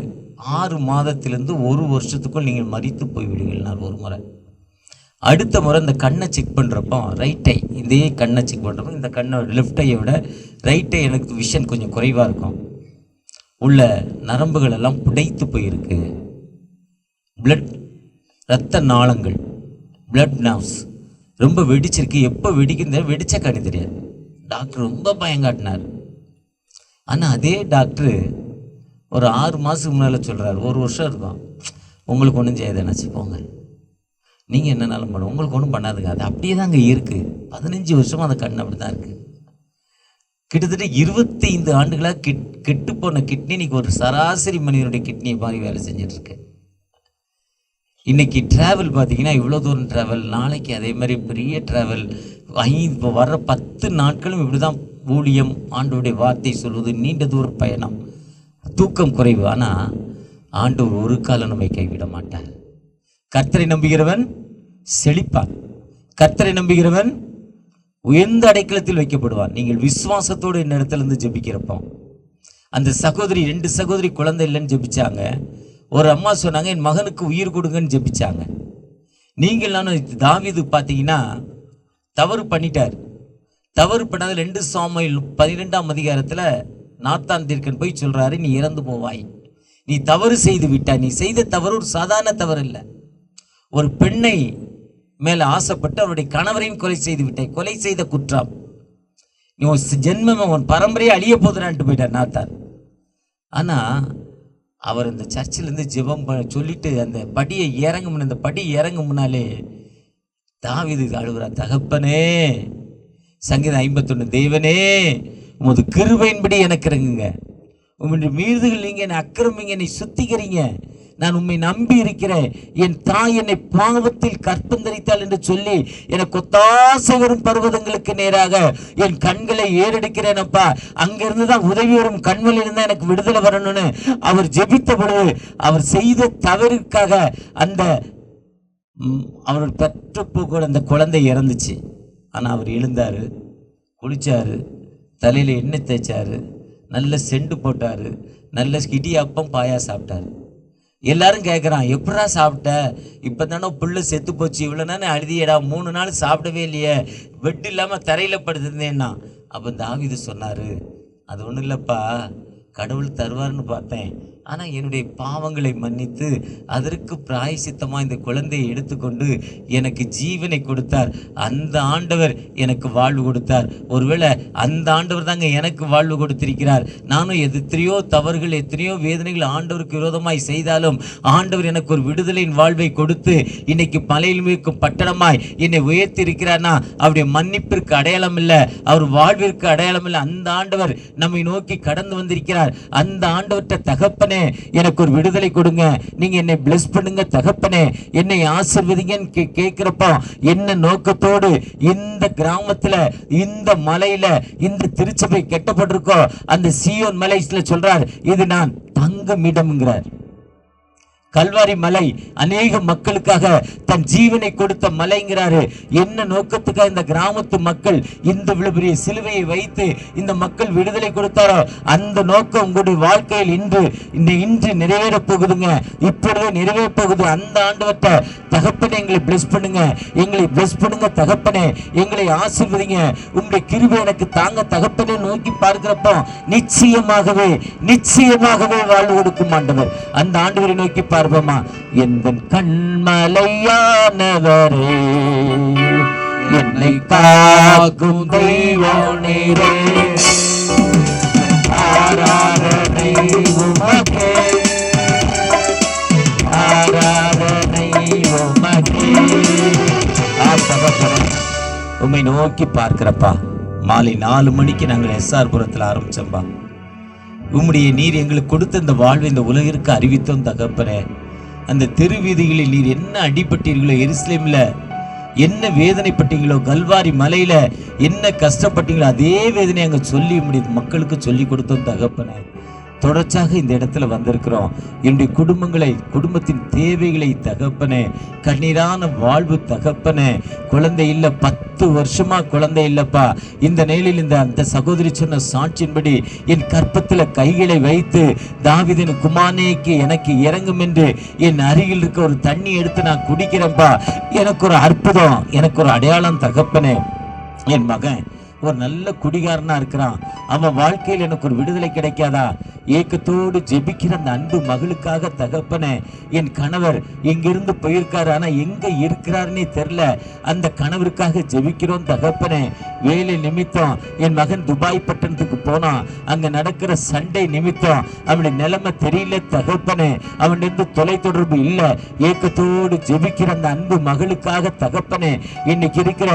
6 மாதத்திலேருந்து 1 வருஷத்துக்குள் நீங்கள் மரித்து போய்விடுவீங்கன்னார் ஒரு முறை. அடுத்த முறை இந்த கண்ணை செக் பண்ணுறப்போ, ரைட் ஐ, இதே கண்ணை செக் பண்ணுறப்போ, இந்த கண்ணை லெஃப்ட் ஐயை விட ரைட் ஐ எனக்கு விஷன் கொஞ்சம் குறைவாக இருக்கும். உள்ள நரம்புகள் எல்லாம் புடைத்து போயிருக்கு. பிளட் இரத்த நாளங்கள், பிளட் நர்வ்ஸ் ரொம்ப வெடிச்சிருக்கு. எப்போ வெடிக்குது வெடிச்ச கண்ணு தெரியாது. டாக்டர் ரொம்ப பயங்காட்டினார். ஆனால் அதே டாக்டரு ஒரு 6 மாதத்துக்கு முன்னால் சொல்கிறார், 1 வருஷம் இருக்கும், உங்களுக்கு ஒன்றும் செய்யாத நினச்சிப்போங்க, நீங்கள் என்னன்னாலும் பண்ணுவோம், உங்களுக்கு ஒன்றும் பண்ணாதுங்க. அது அப்படியே தான் அங்கே இருக்குது. 15 வருஷமாக அந்த கண் அப்படி தான் இருக்குது. கிட்டத்தட்ட 25 ஆண்டுகளாக கெட்டு போன கிட்னி இன்னைக்கு ஒரு சராசரி மனிதனுடைய கிட்னியை மாதிரி வேலை செஞ்சிட்ருக்கு. இன்றைக்கி ட்ராவல் பார்த்தீங்கன்னா இவ்வளோ தூரம் ட்ராவல், நாளைக்கு அதே மாதிரி பெரிய ட்ராவல், இப்போ வர்ற 10 நாட்களும் இப்படி தான் ஊழியம், ஆண்டவருடைய வார்த்தை சொல்வது, நீண்ட தூர பயணம், தூக்கம் குறைவு. ஆனால் ஆண்டவர் ஒரு காலம் நம்மை கைவிட மாட்டார். கர்த்தரை நம்புகிறவன் செழிப்பான், கர்த்தரை நம்புகிறவன் உயர்ந்த அடைக்கலத்தில் வைக்கப்படுவான். நீங்கள் விசுவாசத்தோடு இந்த இடத்துலேருந்து ஜெபிக்கிறப்போ, அந்த சகோதரி 2 சகோதரி குழந்தை இல்லைன்னு ஜெபிச்சாங்க. ஒரு அம்மா சொன்னாங்க, என் மகனுக்கு உயிர் கொடுங்கன்னு ஜெபிச்சாங்க. நீங்கள் நானும் தாவீது பார்த்தீங்கன்னா தவறு பண்ணிட்டார். தவறு பண்ணாத 2 சாமுவேல் 12ஆம் அதிகாரத்தில் நாத்தான் தீர்க்கன் போய் சொல்கிறாரு, நீ இறந்து போவாய், நீ தவறு செய்து விட்டாய். நீ செய்த தவறு ஒரு சாதாரண தவறு இல்லை, ஒரு பெண்ணை மேலே ஆசைப்பட்டு அவருடைய கணவரையும் கொலை செய்து விட்டாய், கொலை செய்த குற்றம், நீ உன் ஜென்மம் உன் பரம்பரையே அழிய போதுனான்ட்டு போயிட்டார் நாத்தான். ஆனால் அவர் இந்த சர்ச்சிலேருந்து ஜெபம் சொல்லிட்டு அந்த படியை இறங்கும், அந்த படி இறங்கும் முன்னாலே தாவீது அழுகிறார், தகப்பனே, சங்கீதம் 51, தேவனே உமது கிருபையின்படி எனக்கு இறங்குங்க, உங்களுடைய மீறுதல்கள் நீங்கள் என்னை அக்கிரமிங்க, என்னை சுத்திக்கிறீங்க, நான் உண்மை நம்பி இருக்கிறேன், என் தாய் என்னை பாவத்தில் கற்பந்தரித்தாள் என்று சொல்லி எனக்கு ஒத்தாசை வரும் பர்வதங்களுக்கு நேராக என் கண்களை ஏறெடுக்கிறேன் அப்பா, அங்கிருந்து தான் உதவி வரும், கண்வெளியில் இருந்தால் எனக்கு விடுதலை வரணும்னு அவர் ஜெபித்த பொழுது அவர் செய்த தவறுக்காக அந்த அவர் பெற்ற கூட அந்த குழந்தை இறந்துச்சு. ஆனால் அவர் எழுந்தார், குளித்தார், தலையில் எண்ணெய் தேய்ச்சார், நல்ல செண்டு போட்டார், நல்ல இடியாப்பம் பாயா சாப்பிட்டார். எல்லாரும் கேட்குறான், எப்படா சாப்பிட்ட, இப்போ தானே புள்ள செத்து போச்சு, இவ்வளோ நானே அழுதியடா, 3 நாள் சாப்பிடவே இல்லையே, பெட் இல்லாமல் தரையில் படுத்துருந்தேன்னா. அப்போ தாவீது சொன்னார், அது ஒன்றும் இல்லைப்பா, கடவுள் தருவார்னு பார்த்தேன், ஆனால் என்னுடைய பாவங்களை மன்னித்து அதற்கு பிராயசித்தமாக இந்த குழந்தையை எடுத்துக்கொண்டு எனக்கு ஜீவனை கொடுத்தார். அந்த ஆண்டவர் எனக்கு வாழ்வு கொடுத்தார். ஒருவேளை அந்த ஆண்டவர் தாங்க எனக்கு வாழ்வு கொடுத்திருக்கிறார். நானும் எத்தனையோ தவறுகள், எத்தனையோ வேதனைகள் ஆண்டவருக்கு விரோதமாய் செய்தாலும் ஆண்டவர் எனக்கு ஒரு விடுதலையின் வாழ்வை கொடுத்து இன்னைக்கு மலையிலும் பட்டணமாய் என்னை உயர்த்தி இருக்கிறார்னா அவருடைய மன்னிப்பிற்கு அடையாளம் இல்லை, அவர் வாழ்விற்கு அடையாளம் இல்லை. அந்த ஆண்டவர் நம்மை நோக்கி கடந்து வந்திருக்கிறார். அந்த ஆண்டவர்கிட்ட தகப்பனே தகப்பனே எனக்கு ஒரு விடுதலை கொடுங்க, நீங்க என்னை பிளஸ் பண்ணுங்க தகப்பனே, என்னை ஆசீர்வதிங்கன்னு கேட்கிறப்போ என்ன நோக்கத்தோடு இந்த கிராமத்துல இந்த மலையில இந்த திருச்சபை கட்டப்பட்டிருக்கோ அந்த சீயோன் மலையில சொல்றார், இது நான் தங்கும் இடம்ங்கிறார். கல்வாரி மலை அநேக மக்களுக்காக தன் ஜீவனை கொடுத்த மலைங்கிறாரு. என்ன நோக்கத்துக்காக இந்த கிராமத்து மக்கள் இந்த பெரிய சிலுவையை வைத்து இந்த மக்கள் விடுதலை கொடுத்தாரோ அந்த நோக்கம் உங்களுடைய வாழ்க்கையில் இன்று நிறைவேற போகுதுங்க. இப்பொழுதே நிறைவேற போகுது. அந்த ஆண்டவர்கிட்ட தகப்பனே எங்களை பிளஸ் பண்ணுங்க, எங்களை பிளஸ் பண்ணுங்க தகப்பனே, எங்களை ஆசீர்வதிங்க, உங்களுடைய கிருபை எனக்கு தாங்க தகப்பனே நோக்கி பார்க்கிறப்போ நிச்சயமாகவே வாழ்வு கொடுக்கும் ஆண்டவர். அந்த ஆண்டவரை நோக்கி பார்ப்போமா? எந்த கண்மலையானவரே, என்னை காக்கும் தெய்வம் நீரே, ஆராதனை உமக்கே, ஆராதனை உமக்கே. உம்மை நோக்கி பார்க்கிறப்பா, மாலை 4 மணிக்கு நாங்கள் SR புரத்தில் ஆரம்பிச்சோம்பா. உம்முடைய நீர் எங்களுக்கு கொடுத்த இந்த வாழ்வை இந்த உலகிற்கு அறிவித்தோம் தகப்பனே. அந்த தெருவீதிகளில் நீர் என்ன அடிபட்டீர்களோ, எருசலேம்ல என்ன வேதனைப்பட்டீங்களோ, கல்வாரி மலையில என்ன கஷ்டப்பட்டீங்களோ அதே வேதனை அங்கே சொல்லி உம்முடைய மக்களுக்கு சொல்லி கொடுத்தோம் தகப்பனே. தொடர்ச்சியாக இந்த இடத்துல வந்திருக்கிறோம். என்னுடைய குடும்பத்தின் தேவைகளை தகப்பனே, கண்ணீரான வாழ்வு தகப்பனே, குழந்தை இல்லை, 10 வருஷமா குழந்தை இல்லப்பா. இந்த நிலையில் அந்த சகோதரி சொன்ன சாட்சியின்படி என் கற்பத்தில் கைகளை வைத்து தாவீதின் குமாரனுக்கு எனக்கு இறங்கும் என்று என் அருகில் இருக்க ஒரு தண்ணி எடுத்து நான் குடிக்கிறேன்ப்பா. எனக்கு ஒரு அற்புதம், எனக்கு ஒரு அடையாளம் தகப்பனே. என் மகன் ஒரு நல்ல குடிகாரனா இருக்கிறான், அவன் வாழ்க்கையில் எனக்கு ஒரு விடுதலை கிடைக்காதா? ஏக்கத்தோடு ஜெபிக்கிற அந்த அன்பு மகளுக்காக தகப்பனே, என் கணவர் இங்கிருந்து போயிருக்காரு, ஆனா எங்க இருக்கிறாருன்னே தெரியல, அந்த கணவருக்காக ஜெபிக்கிறோம் தகப்பனே. வேலை நிமித்தம் என் மகன் துபாய் பட்டணத்துக்கு போனான், அங்க நடக்கிற சண்டை நிமித்தம் அவனுடைய நிலைமை தெரியல தகப்பனே, அவனிருந்து தொலை தொடர்பு இல்லை. ஏக்கத்தோடு ஜெபிக்கிற அந்த அன்பு மகளுக்காக தகப்பனே, இன்னைக்கு இருக்கிற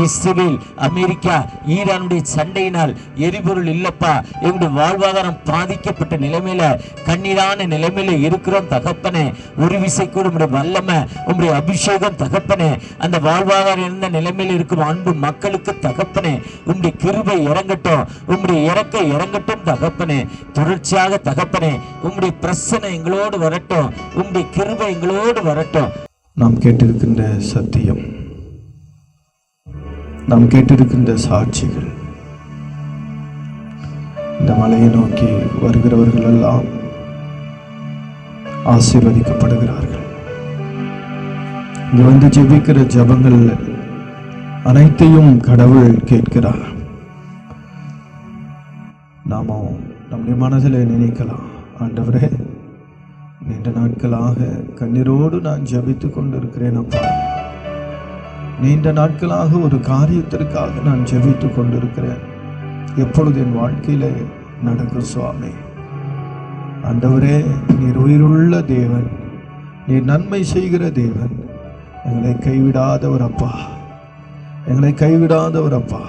இஸ்ரேல், அமெரிக்கா, ஈரானுடைய சண்டையினால் எரிபொருள் இல்லப்பா, எங்களுடைய வாழ்வாதாரம் பாதிக்கப்பட்ட நிலைமையில, கண்ணீரான நிலைமையில இருக்கிறோம் தகப்பனே. ஒரு விசை கூட உங்களுடைய வல்லமை, உங்களுடைய அபிஷேகம் தகப்பனே, அந்த வாழ்வாதாரம் இருந்த நிலைமையில இருக்கும் அன்பு மக்களுக்கு தகப்பனே, உங்களுடைய கிருபை இறங்கட்டும், உங்களுடைய இறக்க இறங்கட்டும் தகப்பனே. தொடர்ச்சியாக தகப்பனே உங்களுடைய பிரசனை எங்களோடு வரட்டும், உங்களுடைய கிருபை எங்களோடு வரட்டும். நாம் கேட்டிருக்கின்ற சத்தியம், நாம் கேட்டிருக்கின்ற சாட்சிகள், இந்த மலையை நோக்கி வருகிறவர்கள் எல்லாம் ஆசீர்வதிக்கப்படுகிறார்கள். இங்க வந்து ஜெபிக்கிற ஜெபங்கள் அனைத்தையும் கடவுள் கேட்கிறார். நாம நம்முடைய மனதில் நினைக்கலாம், ஆண்டவரே நீண்ட நாட்களாக கண்ணீரோடு நான் ஜெபித்து கொண்டிருக்கிறேன் அப்பா, நீண்ட நாட்களாக ஒரு காரியத்திற்காக நான் ஜெபித்து கொண்டிருக்கிறேன், எப்பொழுது என் வாழ்க்கையில நடக்கும் சுவாமி? ஆண்டவரே நீர் உயிருள்ள தேவன், நீர் நன்மை செய்கிற தேவன், எங்களை கைவிடாதவர் அப்பா, எங்களை கைவிடாதவர் அப்பா.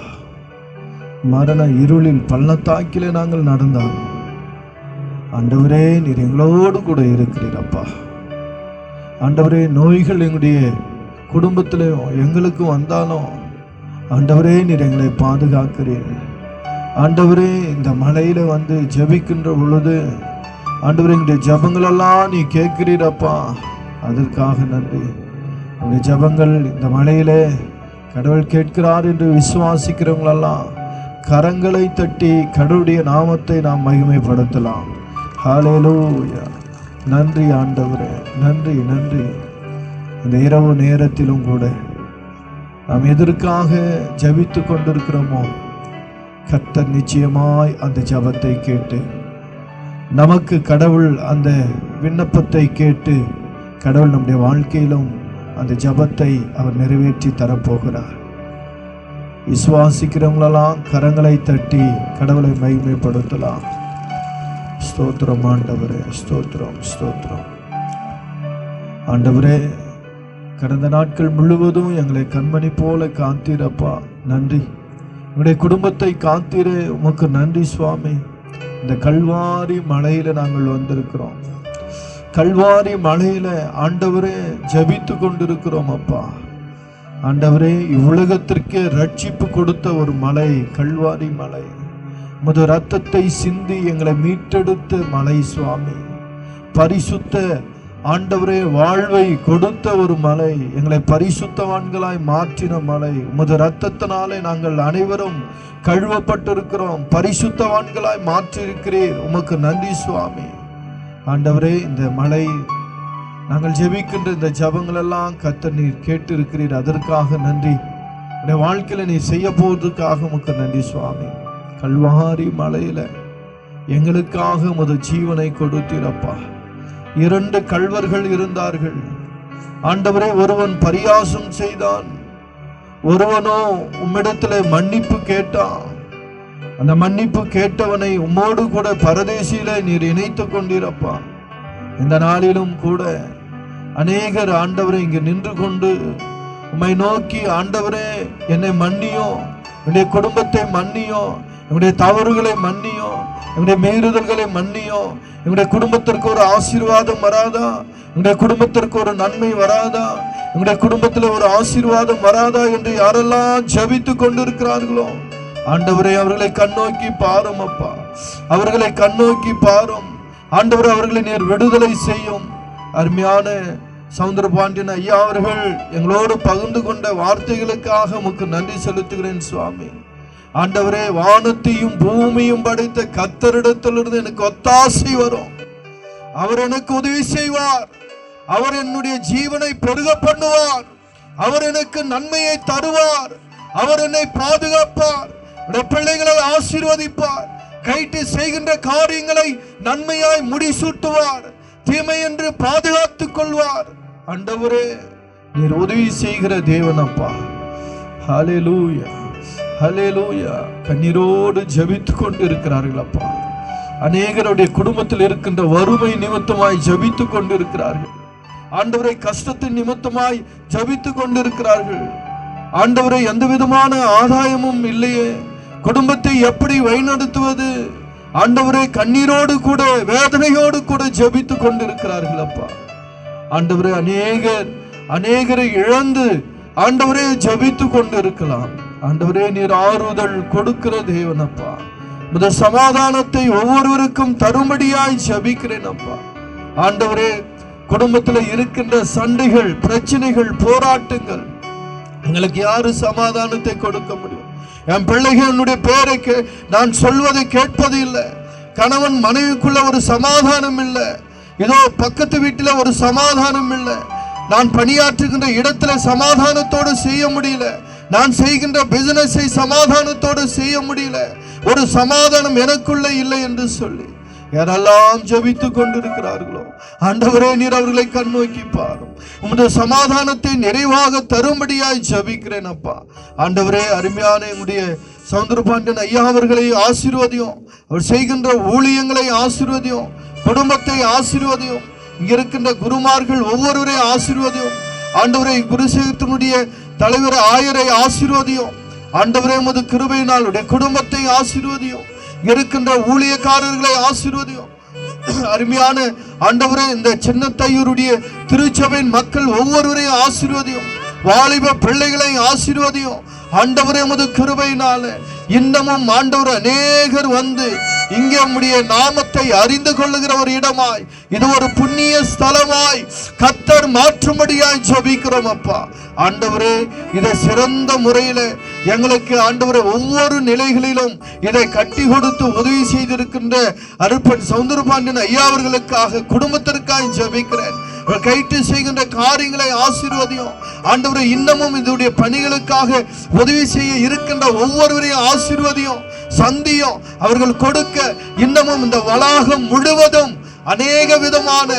மரண இருளில் பள்ளத்தாக்கிலே நாங்கள் நடந்தாலும் ஆண்டவரே நீர் எங்களோடு கூட இருக்கிறீர் அப்பா. ஆண்டவரே நோய்கள் எங்களுடைய குடும்பத்தில் எங்களுக்கு வந்தாலும் ஆண்டவரே நீர் எங்களை பாதுகாக்கிறீர். ஆண்டவரே இந்த மலையில வந்து ஜெபிக்கின்ற பொழுது ஆண்டவரே எங்களுடைய ஜெபங்களெல்லாம் நீ கேட்கிறீரப்பா, அதற்காக நன்றி. உங்களுடைய ஜெபங்கள் இந்த மலையில கடவுள் கேட்கிறார் என்று விசுவாசிக்கிறவங்களெல்லாம் கரங்களை தட்டி கடவுளுடைய நாமத்தை நாம் மகிமைப்படுத்தலாம். ஹல்லேலூயா. நன்றி ஆண்டவரே, நன்றி நன்றி. இந்த இரவு நேரத்திலும் கூட நாம் எதற்காக ஜெபித்து கொண்டிருக்கிறோமோ கர்த்தர் நிச்சயமாய் அந்த ஜெபத்தை கேட்டு நமக்கு கடவுள் அந்த விண்ணப்பத்தை கேட்டு கடவுள் நம்முடைய வாழ்க்கையிலும் அந்த ஜெபத்தை அவர் நிறைவேற்றி தரப்போகிறார். விசுவாசிக்கிறவங்களெல்லாம் கரங்களை தட்டி கடவுளை மகிமைப்படுத்தலாம். ஸ்தோத்திரம் ஆண்டவரே, ஸ்தோத்திரம் ஸ்தோத்திரம். ஆண்டவரே கடந்த நாட்கள் முழுவதும் எங்களை கண்மணி போல காத்தீரப்பா, நன்றி. உங்களுடைய குடும்பத்தை காத்தீரே, உமக்கு நன்றி சுவாமி. இந்த கல்வாரி மலையில நாங்கள் வந்திருக்கிறோம். கல்வாரி மலையில ஆண்டவரே ஜெபித்து கொண்டிருக்கிறோம் அப்பா. ஆண்டவரே, இவ்வுலகத்திற்கு ரட்சிப்பு கொடுத்த ஒரு மலை கல்வாரி மலை. உமது இரத்தத்தை சிந்தி எங்களை மீட்டெடுத்த மலை சுவாமி. பரிசுத்த ஆண்டவரே வாழ்வை கொடுத்த ஒரு மலை, எங்களை பரிசுத்தவான்களாய் மாற்றின மலை. உமது இரத்தத்தினாலே நாங்கள் அனைவரும் கழுவப்பட்டிருக்கிறோம், பரிசுத்தவான்களாய் மாற்றியிருக்கிறீர். உமக்கு நன்றி சுவாமி. ஆண்டவரே, இந்த மலை நாங்கள் ஜெபிக்கின்ற இந்த ஜெபங்கள் எல்லாம் கர்த்தர் நீர் கேட்டு இருக்கிறீர். அதற்காக நன்றி. உடைய வாழ்க்கையில நீ செய்ய போவதற்காக உமக்கு நன்றி சுவாமி. கல்வாரி மலையில எங்களுக்காக உமது ஜீவனை கொடுத்தீரப்பா. 2 கள்வர்கள் இருந்தார்கள் ஆண்டவரே. ஒருவன் பரியாசம் செய்தான், ஒருவனோ உம்மிடத்திலே மன்னிப்பு கேட்டான். அந்த மன்னிப்பு கேட்டவனை உம்மோடு கூட பரதேசியில நீர் இணைத்து கொண்டீரப்பா. இந்த நாளிலும் கூட அநேகர் ஆண்டவரை இங்கு நின்று கொண்டு உம்மை நோக்கி, ஆண்டவரே என்னை மன்னியோ, என்னுடைய குடும்பத்தை மன்னியோ, என்னுடைய தவறுகளை மன்னியோ, என்னுடைய மீறுதல்களை மன்னியோ, என்னுடைய குடும்பத்திற்கு ஒரு ஆசீர்வாதம் வராதா, என்னுடைய குடும்பத்திற்கு ஒரு நன்மை வராதா, என்னுடைய குடும்பத்தில் ஒரு ஆசீர்வாதம் வராதா என்று யாரெல்லாம் ஜெபித்து கொண்டிருக்கிறார்களோ ஆண்டவரே, அவர்களை கண்ணோக்கி பாரும் அப்பா. அவர்களை கண்ணோக்கி பாரும் ஆண்டவரே. அவர்களை நீர் விடுதலை செய்யும். அருமையான சவுந்தரபாண்டியன் ஐயா அவர்கள் எங்களோடு பகிர்ந்து கொண்ட வார்த்தைகளுக்காக உமக்கு நன்றி செலுத்துகிறேன் சுவாமி. ஆண்டவரே, வானத்தையும் பூமியும் படைத்த கர்த்தரிடத்திலிருந்து எனக்கு ஒத்தாசை வரும். அவர் எனக்கு உதவி செய்வார். அவர் என்னுடைய ஜீவனை பெருக பண்ணுவார். அவர் எனக்கு நன்மையை தருவார். அவர் என்னை பாதுகாப்பார். பிள்ளைகளை ஆசீர்வதிப்பார். கைட்டு செய்கின்ற காரியங்களை நன்மையாய் முடிசூட்டுவார். தீமை என்று பாதுகாத்துக் கொள்வார். ஆண்டவரே, நீர் உதவி செய்கிற தேவன் அப்பா. ஹல்லேலூயா, ஹல்லேலூயா. கண்ணீரோடு ஜெபித்து கொண்டு இருக்கிறார்கள் அப்பா. அநேகருடைய குடும்பத்தில் இருக்கின்ற வறுமை நிமித்தமாய் ஜெபித்து கொண்டு இருக்கிறார்கள் ஆண்டவரை. கஷ்டத்தின் நிமித்தமாய் ஜெபித்து கொண்டிருக்கிறார்கள் ஆண்டவரை. எந்த விதமான ஆதாயமும் இல்லையே, குடும்பத்தை எப்படி வழிநடத்துவது ஆண்டவரை? கண்ணீரோடு கூட வேதனையோடு கூட ஜெபித்து கொண்டிருக்கிறார்கள் அப்பா. ஆண்டவரே, அநேகரை இழந்து ஆண்டவரே ஜெபித்து கொண்டிருக்கலாம். ஆண்டவரே, நீர் ஆறுதல் கொடுக்கிற தேவன் அப்பா. இந்த சமாதானத்தை ஒவ்வொருவருக்கும் தரும்படியாய் ஜெபிக்கிறேன் அப்பா. ஆண்டவரே, குடும்பத்தில் இருக்கின்ற சண்டைகள், பிரச்சனைகள், போராட்டங்கள், எங்களுக்கு யாரு சமாதானத்தை கொடுக்க முடியும்? என் பிள்ளைகள் என்னுடைய பேரை நான் சொல்வதை கேட்பது இல்லை. கணவன் மனைவிக்குள்ள ஒரு சமாதானம் இல்லை. ஏதோ பக்கத்து வீட்டில் ஒரு சமாதானம் இல்லை. நான் பணியாற்றுகின்ற இடத்துல சமாதானத்தோடு செய்ய முடியல. நான் செய்கின்ற பிசினஸை சமாதானத்தோடு செய்ய முடியல. ஒரு சமாதானம் எனக்குள்ள இல்லை என்று சொல்லி யாரெல்லாம் ஜெபித்து கொண்டிருக்கிறார்களோ ஆண்டவரே, நீர் அவர்களை கண்ணோக்கி பாரும். உமது சமாதானத்தை நிறைவாக தரும்படியாய் ஜெபிக்கிறேன் அப்பா. ஆண்டவரே, அருமையான என்னுடைய சவுந்தரபாண்டியன் ஐயா அவர்களை ஆசீர்வதியும். அவர் செய்கின்ற ஊழியங்களை ஆசீர்வதியும். குடும்பத்தை ஆசீர்வதியும். இங்க இருக்கின்ற குருமார்கள் ஒவ்வொருவரையும் ஆசீர்வதியும். ஆண்டவரே, குருசேகத்தினுடைய தலைவர் ஆயரை ஆசீர்வதியும். ஆண்டவரே, உமது கிருபையினால் உடைய குடும்பத்தை ஆசீர்வதியும். இருக்கின்ற ஊழியக்காரர்களை ஆசீர்வதியும். அருமையான ஆண்டவரே, இந்த சின்னத்தையூருடைய திருச்சபையின் மக்கள் ஒவ்வொருவரையும் ஆசீர்வதியும். வாலிப பிள்ளைகளை ஆசீர்வதியும். ஆண்டவரே, உமது கிருபையினால இன்னமும் ஆண்டவர் அநேகர் வந்து இங்கே உம்முடைய நாமத்தை அறிந்து கொள்ளுகிற ஒரு இடமாய், இது ஒரு புண்ணிய ஸ்தலமாய் கர்த்தர் மாற்றும்படியாய் ஜெபிக்கிறோம் அப்பா. ஆண்டவரே, இதை சிறந்த முறையில் எங்களுக்கு ஆண்டவரே ஒவ்வொரு நிலைகளிலும் இதை கட்டி கொடுத்து உதவி செய்திருக்கின்ற அருட்பன் சவுந்தரபாண்டியன் ஐயா அவர்களுக்காக, குடும்பத்திற்காக ஜெபிக்கிறேன். கைட்டு செய்கின்ற காரியங்களை ஆசீர்வதியும். ஆண்டவரே, இன்னமும் இதனுடைய பணிகளுக்காக உதவி செய்ய இருக்கின்ற ஒவ்வொருவரையும் ஆசீர்வதியும், சந்தியும். அவர்கள் கொடுக்க இன்னமும் இந்த வளாகம் முழுவதும் அநேக விதமான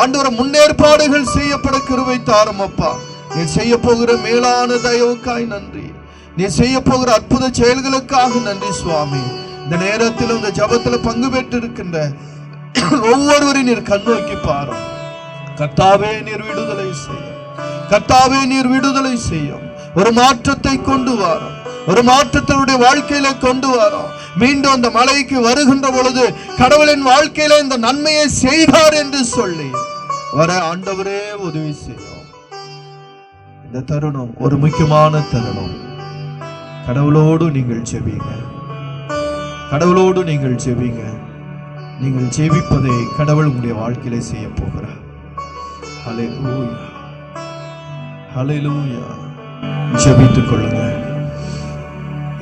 ஆண்டவரே முன்னேற்பாடுகள் செய்யப்பட கிருபை தாரும் அப்பா. நீ செய்ய போகிற மேலான தயவுக்காய் நன்றி. நீ செய்ய போகிற அற்புத செயல்களுக்காக நன்றி சுவாமி. இந்த நேரத்தில் இந்த ஜபத்தில் பங்கு பெற்று இருக்கின்ற ஒவ்வொருவரையும் நீர் கண்ணோக்கி பாரும். கர்த்தாவே, நீர் விடுதலை செய்யும். கர்த்தாவே, நீர் விடுதலை செய்யும். ஒரு மாற்றத்தை கொண்டு வாரும். ஒரு மாற்றத்தினுடைய வாழ்க்கையில கொண்டு வரோம். மீண்டும் அந்த மலைக்கு வருகின்ற பொழுது கடவுளின் வாழ்க்கையில இந்த நன்மையை செய்தார் என்று சொல்லி வர ஆண்டவரே உதவி செய்யும். இந்த தருணம் ஒரு முக்கியமான தருணம். கடவுளோடு நீங்கள் ஜெபிங்க, கடவுளோடு நீங்கள் ஜெபிங்க. நீங்கள் ஜெபிப்பதை கடவுள் உங்களுடைய வாழ்க்கையில செய்ய போகிறார். ஹல்லேலூயா, ஹல்லேலூயா. ஜெபித்துக் கொள்ளுங்க.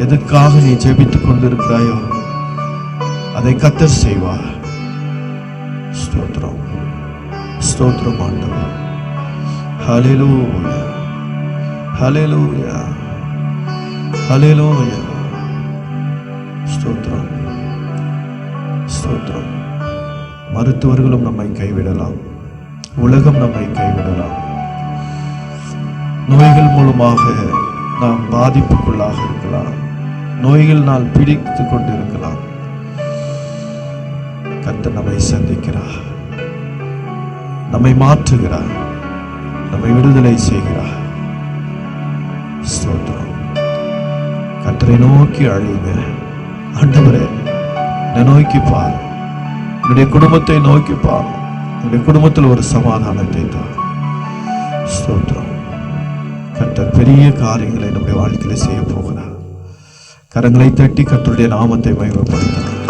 எதற்காக நீ ஜெபித்துக் கொண்டிருக்கிறாயோ அதை கர்த்தர் செய்வார். ஸ்தோத்திரம், ஸ்தோத்திரம் ஆண்டவர். ஹல்லேலூயா, ஹல்லேலூயா, ஹல்லேலூயா. ஸ்தோத்திரம், ஸ்தோத்திரம். மருத்துவர்களும் நம்மை கைவிடலாம், உலகம் நம்மை கைவிடலாம், நோய்கள் மூலமாக நாம் பாதிப்புக்குள்ளாக இருக்கலாம், நோய்களினால் பிடித்து கொண்டிருக்கலாம். கர்த்தர் நம்மை சந்திக்கிறார், நம்மை மாற்றுகிறார், நம்மை விடுதலை செய்கிறார். ஸ்தோத்திரம். கர்த்தரை நோக்கி அழைங்க. ஆண்டவரே, என்னை நோக்கி பார், என்னுடைய குடும்பத்தை நோக்கி பார், என்னுடைய குடும்பத்தில் ஒரு சமாதானத்தை தான். ஸ்தோத்திரம். கர்த்தர் பெரிய காரியங்களை நம்முடைய வாழ்க்கையில செய்ய போகிறார். கரங்களை தட்டி கர்த்தருடைய நாமத்தை மகிமைப்படுத்தலாம்.